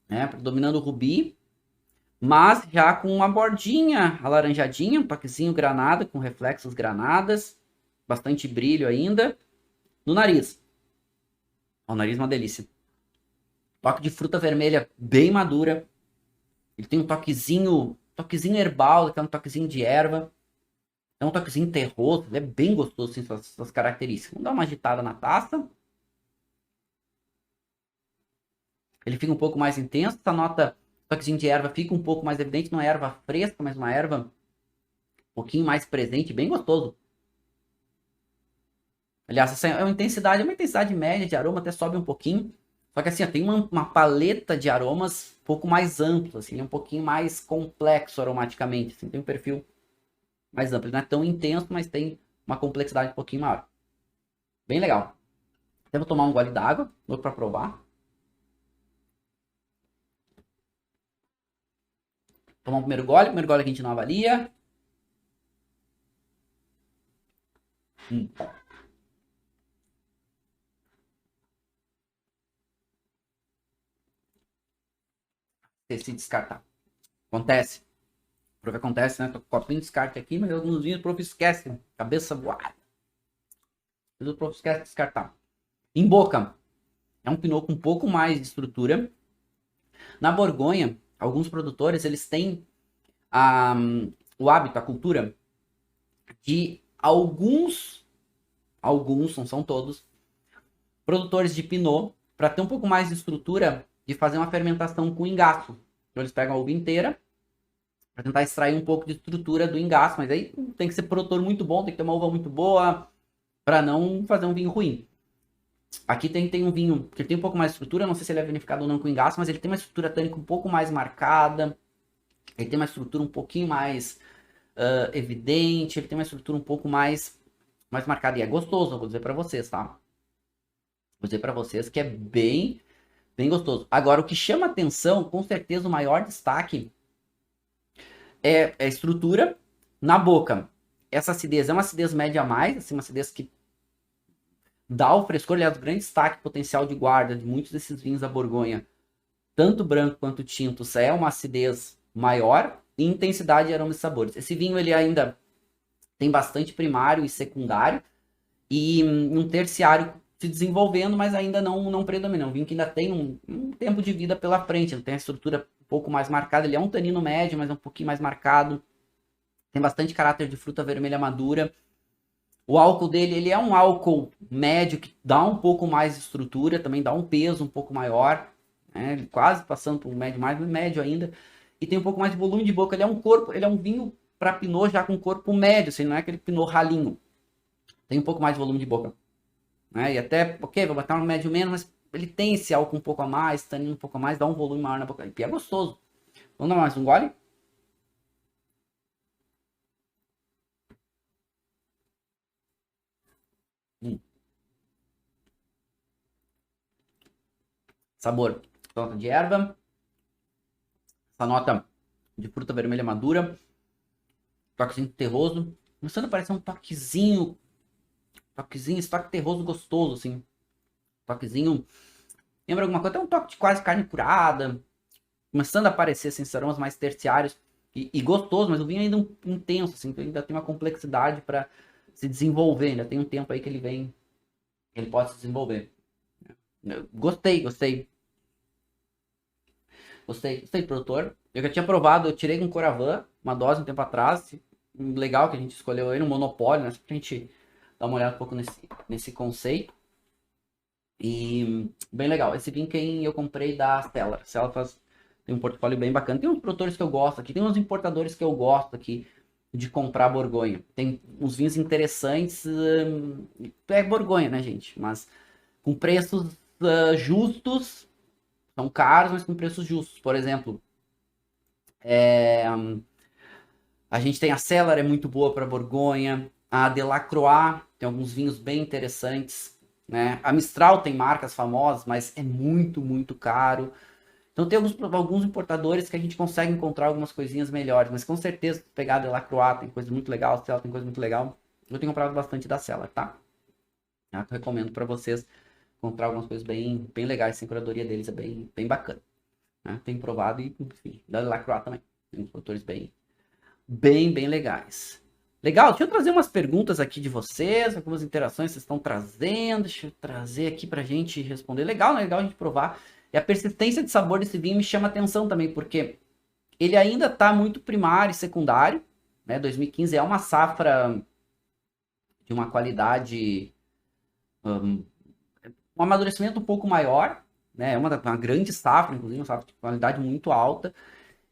né? Predominando o rubi, mas já com uma bordinha alaranjadinha, um toquezinho granada, com reflexos granadas, bastante brilho ainda. No nariz. O nariz é uma delícia. Toque de fruta vermelha bem madura. Ele tem um toquezinho herbal, que é um toquezinho de erva. É um toquezinho terroso, ele é bem gostoso, assim, suas características. Vamos dar uma agitada na taça. Ele fica um pouco mais intenso, essa nota, toquezinho de erva fica um pouco mais evidente, não é erva fresca, mas uma erva um pouquinho mais presente, bem gostoso. Aliás, essa é uma intensidade média de aroma, até sobe um pouquinho. Só que assim, ó, tem uma paleta de aromas um pouco mais ampla, assim, um pouquinho mais complexo aromaticamente. Assim, tem um perfil mais amplo. Ele não é tão intenso, mas tem uma complexidade um pouquinho maior. Bem legal. Até vou tomar um gole d'água, outro para provar. Tomar o primeiro gole que a gente não avalia. Se descartar. Acontece. O prof acontece, né? Tô com copinho de descarte aqui, mas alguns vinhos o prof esquece. Né? Cabeça voada. O prof esquece de descartar. Em boca. É um pinot com um pouco mais de estrutura. Na Borgonha, alguns produtores, eles têm o hábito, a cultura de alguns, não são todos, produtores de pinot, para ter um pouco mais de estrutura, de fazer uma fermentação com engaço. Então eles pegam a uva inteira, para tentar extrair um pouco de estrutura do engaço, mas aí tem que ser produtor muito bom, tem que ter uma uva muito boa, para não fazer um vinho ruim. Aqui tem um vinho que tem um pouco mais de estrutura, não sei se ele é vinificado ou não com engaço, mas ele tem uma estrutura tânica um pouco mais marcada, ele tem uma estrutura um pouquinho mais evidente, ele tem uma estrutura um pouco mais marcada. E é gostoso, eu vou dizer para vocês, tá? Vou dizer para vocês que é bem gostoso. Agora, o que chama atenção, com certeza o maior destaque é a estrutura na boca. Essa acidez é uma acidez média a mais, assim, uma acidez que dá o frescor, aliás, o grande destaque potencial de guarda de muitos desses vinhos da Borgonha, tanto branco quanto tintos, é uma acidez maior e intensidade de aromas e sabores. Esse vinho ele ainda tem bastante primário e secundário e um terciário se desenvolvendo, mas ainda não predomina. Um vinho que ainda tem um tempo de vida pela frente, ele tem a estrutura um pouco mais marcada, ele é um tanino médio, mas é um pouquinho mais marcado, tem bastante caráter de fruta vermelha madura. O álcool dele, ele é um álcool médio que dá um pouco mais de estrutura, também dá um peso um pouco maior, né? Quase passando por um médio, mais médio ainda, e tem um pouco mais de volume de boca. Ele é um vinho para pinot já com corpo médio, assim, não é aquele pinot ralinho. Tem um pouco mais de volume de boca, né? E até, ok, vou botar um médio menos, mas ele tem esse álcool um pouco a mais, tanino um pouco a mais, dá um volume maior na boca. E é gostoso. Vamos dar mais um gole? Sabor, nota de erva, essa nota de fruta vermelha madura, toquezinho terroso, começando a parecer um toquezinho, esse toque terroso gostoso, assim, toquezinho, lembra alguma coisa, até um toque de quase carne curada, começando a aparecer, assim, esses aromas mais terciários, e gostoso, mas o vinho ainda intenso, assim, então ainda tem uma complexidade para se desenvolver, ainda tem um tempo aí que ele vem ele pode se desenvolver. Gostei, gostei. Gostei, produtor. Eu já tinha provado, eu tirei com Coravan, uma dose um tempo atrás. Legal que a gente escolheu aí no Monopólio, né? Só pra gente dar uma olhada um pouco nesse conceito. E bem legal. Esse vinho quem eu comprei da Cellar. Cellar tem um portfólio bem bacana. Tem uns produtores que eu gosto aqui, tem uns importadores que eu gosto aqui de comprar Borgonha. Tem uns vinhos interessantes. É Borgonha, né, gente? Mas com preços justos. São caros, mas com preços justos. Por exemplo, a gente tem a Cellar, é muito boa para Borgonha. A Delacroix tem alguns vinhos bem interessantes. Né? A Mistral tem marcas famosas, mas é muito, muito caro. Então tem alguns importadores que a gente consegue encontrar algumas coisinhas melhores. Mas com certeza, se pegar a Delacroix tem coisa muito legal, a Cellar tem coisa muito legal. Eu tenho comprado bastante da Cellar, tá? Eu recomendo para vocês encontrar algumas coisas bem, bem legais. A curadoria deles é bem, bem bacana. Né? Tem provado e, enfim, da Delacroix também. Tem uns produtores bem, bem, bem legais. Legal, deixa eu trazer umas perguntas aqui de vocês, algumas interações que vocês estão trazendo. Deixa eu trazer aqui pra gente responder. Legal, né? Legal a gente provar. E a persistência de sabor desse vinho me chama atenção também, porque ele ainda tá muito primário e secundário. Né? 2015 é uma safra de uma qualidade, um amadurecimento um pouco maior. Né? É uma grande safra, inclusive, uma safra de qualidade muito alta.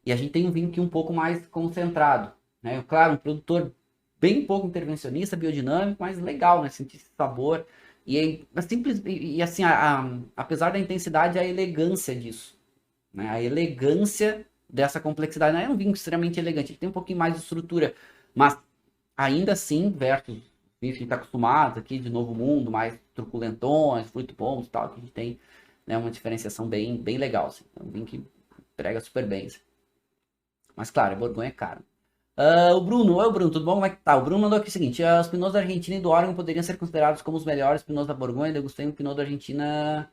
E a gente tem um vinho aqui um pouco mais concentrado. Né? Claro, um produtor bem pouco intervencionista, biodinâmico, mas legal, né? Sentir esse sabor. E é simples, e assim, apesar da intensidade, a elegância disso. Né? A elegância dessa complexidade. Não é um vinho extremamente elegante, ele tem um pouquinho mais de estrutura, mas ainda assim, versus vinhos que a gente está acostumado aqui de Novo Mundo, mais truculentões, fruto bons e tal, que a gente tem, né, uma diferenciação bem, bem legal. Assim. É um vinho que entrega super bem. Assim. Mas claro, a Borgonha é caro. O Bruno, oi Bruno, tudo bom? Como é que tá? O Bruno mandou aqui o seguinte: os Pinots da Argentina e do Oregon poderiam ser considerados como os melhores Pinots da Borgonha. Degustei um Pinot da Argentina,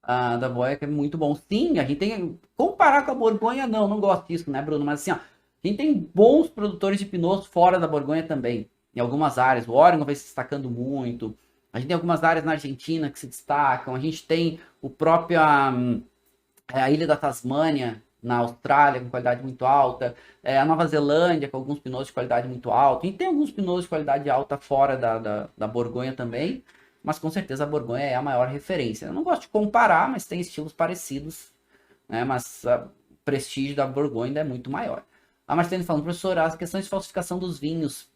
da Boia, que é muito bom. Sim, a gente tem. Comparar com a Borgonha, não gosto disso, né, Bruno? Mas assim, ó, a gente tem bons produtores de Pinots fora da Borgonha também, em algumas áreas. O Oregon vai se destacando muito. A gente tem algumas áreas na Argentina que se destacam. A gente tem o próprio. A Ilha da Tasmânia, na Austrália, com qualidade muito alta, a Nova Zelândia, com alguns pinots de qualidade muito alta, e tem alguns pinots de qualidade alta fora da Borgonha também, mas com certeza a Borgonha é a maior referência. Eu não gosto de comparar, mas tem estilos parecidos, né, mas o prestígio da Borgonha ainda é muito maior. A Marcene falando, professor, as questões de falsificação dos vinhos...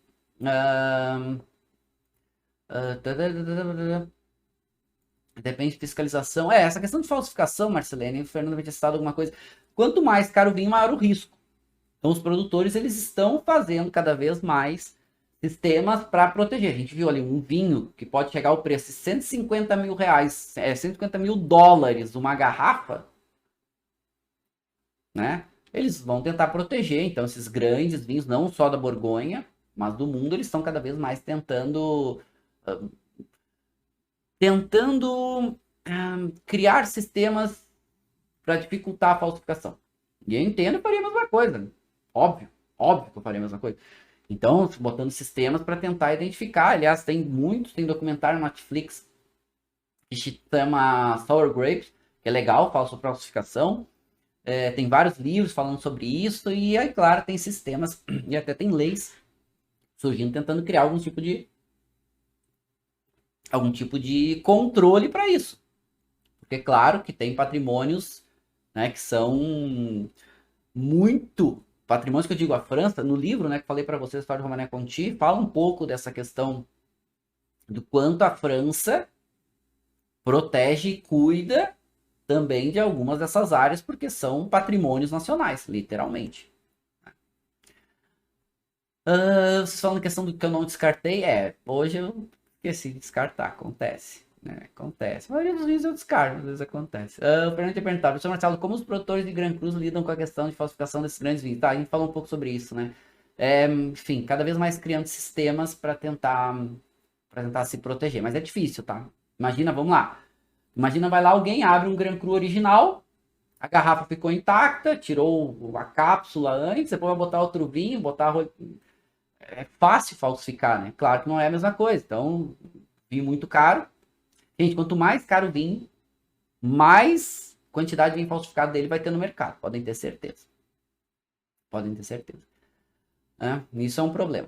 Depende de fiscalização. Essa questão de falsificação, Marcelene, o Fernando vai ter citado alguma coisa. Quanto mais caro o vinho, maior o risco. Então, os produtores, eles estão fazendo cada vez mais sistemas para proteger. A gente viu ali um vinho que pode chegar ao preço de 150 mil reais, 150 mil dólares, uma garrafa, né? Eles vão tentar proteger. Então, esses grandes vinhos, não só da Borgonha, mas do mundo, eles estão cada vez mais tentando criar sistemas para dificultar a falsificação. E eu entendo, eu faria a mesma coisa. Óbvio que eu faria a mesma coisa. Então, botando sistemas para tentar identificar. Aliás, tem documentário na Netflix que se chama Sour Grapes, que é legal, fala sobre falsificação. Tem vários livros falando sobre isso. E aí, claro, tem sistemas e até tem leis surgindo tentando criar algum tipo de controle para isso. Porque, claro, que tem patrimônios, né, que são muito... Patrimônios que eu digo, a França, no livro, né, que falei para vocês, a história de Romané Conti, fala um pouco dessa questão do quanto a França protege e cuida também de algumas dessas áreas, porque são patrimônios nacionais, literalmente. Vocês falam a questão do que eu não descartei, hoje eu esqueci de descartar, acontece. Né? Acontece. A maioria dos vídeos eu descarto, às vezes acontece. O Fernando tinha perguntado, professor Marcelo, como os produtores de Gran Cruz lidam com a questão de falsificação desses grandes vinhos? Tá, a gente falou um pouco sobre isso, né? Enfim, cada vez mais criando sistemas para tentar se proteger. Mas é difícil, tá? Imagina, vamos lá. Imagina, vai lá, alguém abre um Gran Cru original, a garrafa ficou intacta, tirou a cápsula antes, depois vai botar outro vinho, É fácil falsificar, né? Claro que não é a mesma coisa. Então, vinho muito caro. Gente, quanto mais caro o vinho, mais quantidade de vinho falsificado dele vai ter no mercado. Podem ter certeza. Podem ter certeza. Isso é um problema.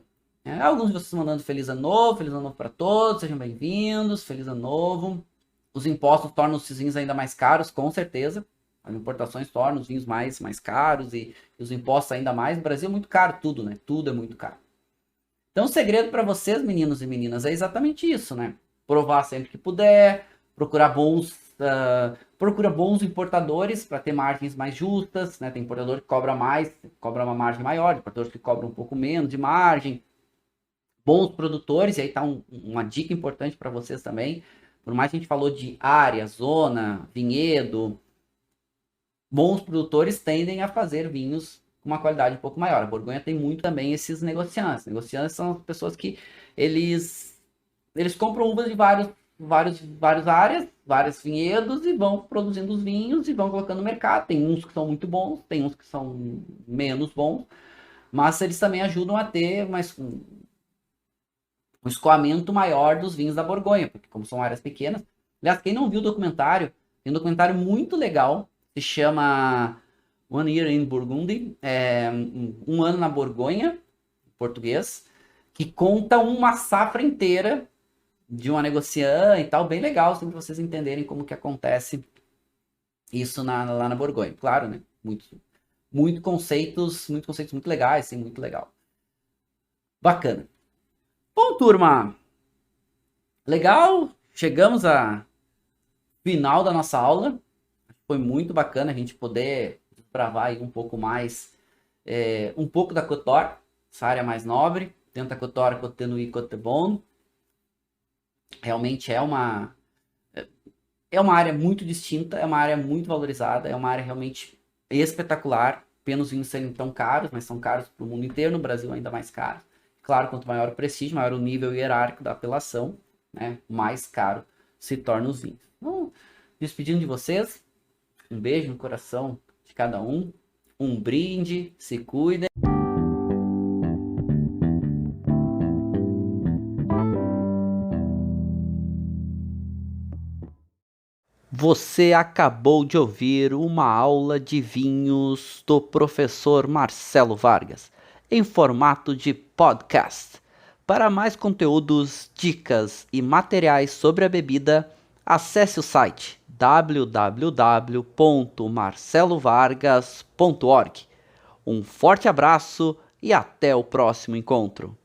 Alguns de vocês mandando feliz ano novo para todos, sejam bem-vindos, feliz ano novo. Os impostos tornam os vinhos ainda mais caros, com certeza. As importações tornam os vinhos mais caros e os impostos ainda mais. O Brasil é muito caro, tudo, né? Tudo é muito caro. Então, o segredo para vocês, meninos e meninas, é exatamente isso, né? Provar sempre que puder, procurar procura bons importadores para ter margens mais justas, né? Tem importador que cobra mais, cobra uma margem maior, importadores que cobram um pouco menos de margem. Bons produtores, e aí tá uma dica importante para vocês também. Por mais que a gente falou de área, zona, vinhedo, bons produtores tendem a fazer vinhos com uma qualidade um pouco maior. A Borgonha tem muito também esses negociantes. Negociantes são as pessoas que eles compram uvas de várias áreas, vários vinhedos e vão produzindo os vinhos e vão colocando no mercado. Tem uns que são muito bons, tem uns que são menos bons, mas eles também ajudam a ter um escoamento maior dos vinhos da Borgonha, porque como são áreas pequenas. Aliás, quem não viu o documentário, tem um documentário muito legal, se chama One Year in Burgundy, um ano na Borgonha, em português, que conta uma safra inteira de uma negociante e tal, bem legal, assim, para vocês entenderem como que acontece isso lá na Borgonha. Claro, né? Muitos conceitos muito legais, sim, muito legal. Bacana. Bom, turma, legal, chegamos a final da nossa aula. Foi muito bacana a gente poder desbravar aí um pouco mais, um pouco da Côte-d'Or, essa área mais nobre, dentro da Côte-d'Or, Côte-de-Nuit, Côte-de-Beaune. Realmente é uma área muito distinta, é uma área muito valorizada, é uma área realmente espetacular. Pena os vinhos serem tão caros, mas são caros para o mundo inteiro, no Brasil ainda mais caros. Claro, quanto maior o prestígio, maior o nível hierárquico da apelação, né, mais caro se tornam os vinhos. Então, despedindo de vocês, um beijo no coração de cada um, um brinde, se cuidem. Você acabou de ouvir uma aula de vinhos do professor Marcelo Vargas, em formato de podcast. Para mais conteúdos, dicas e materiais sobre a bebida, acesse o site www.marcelovargas.org. Um forte abraço e até o próximo encontro.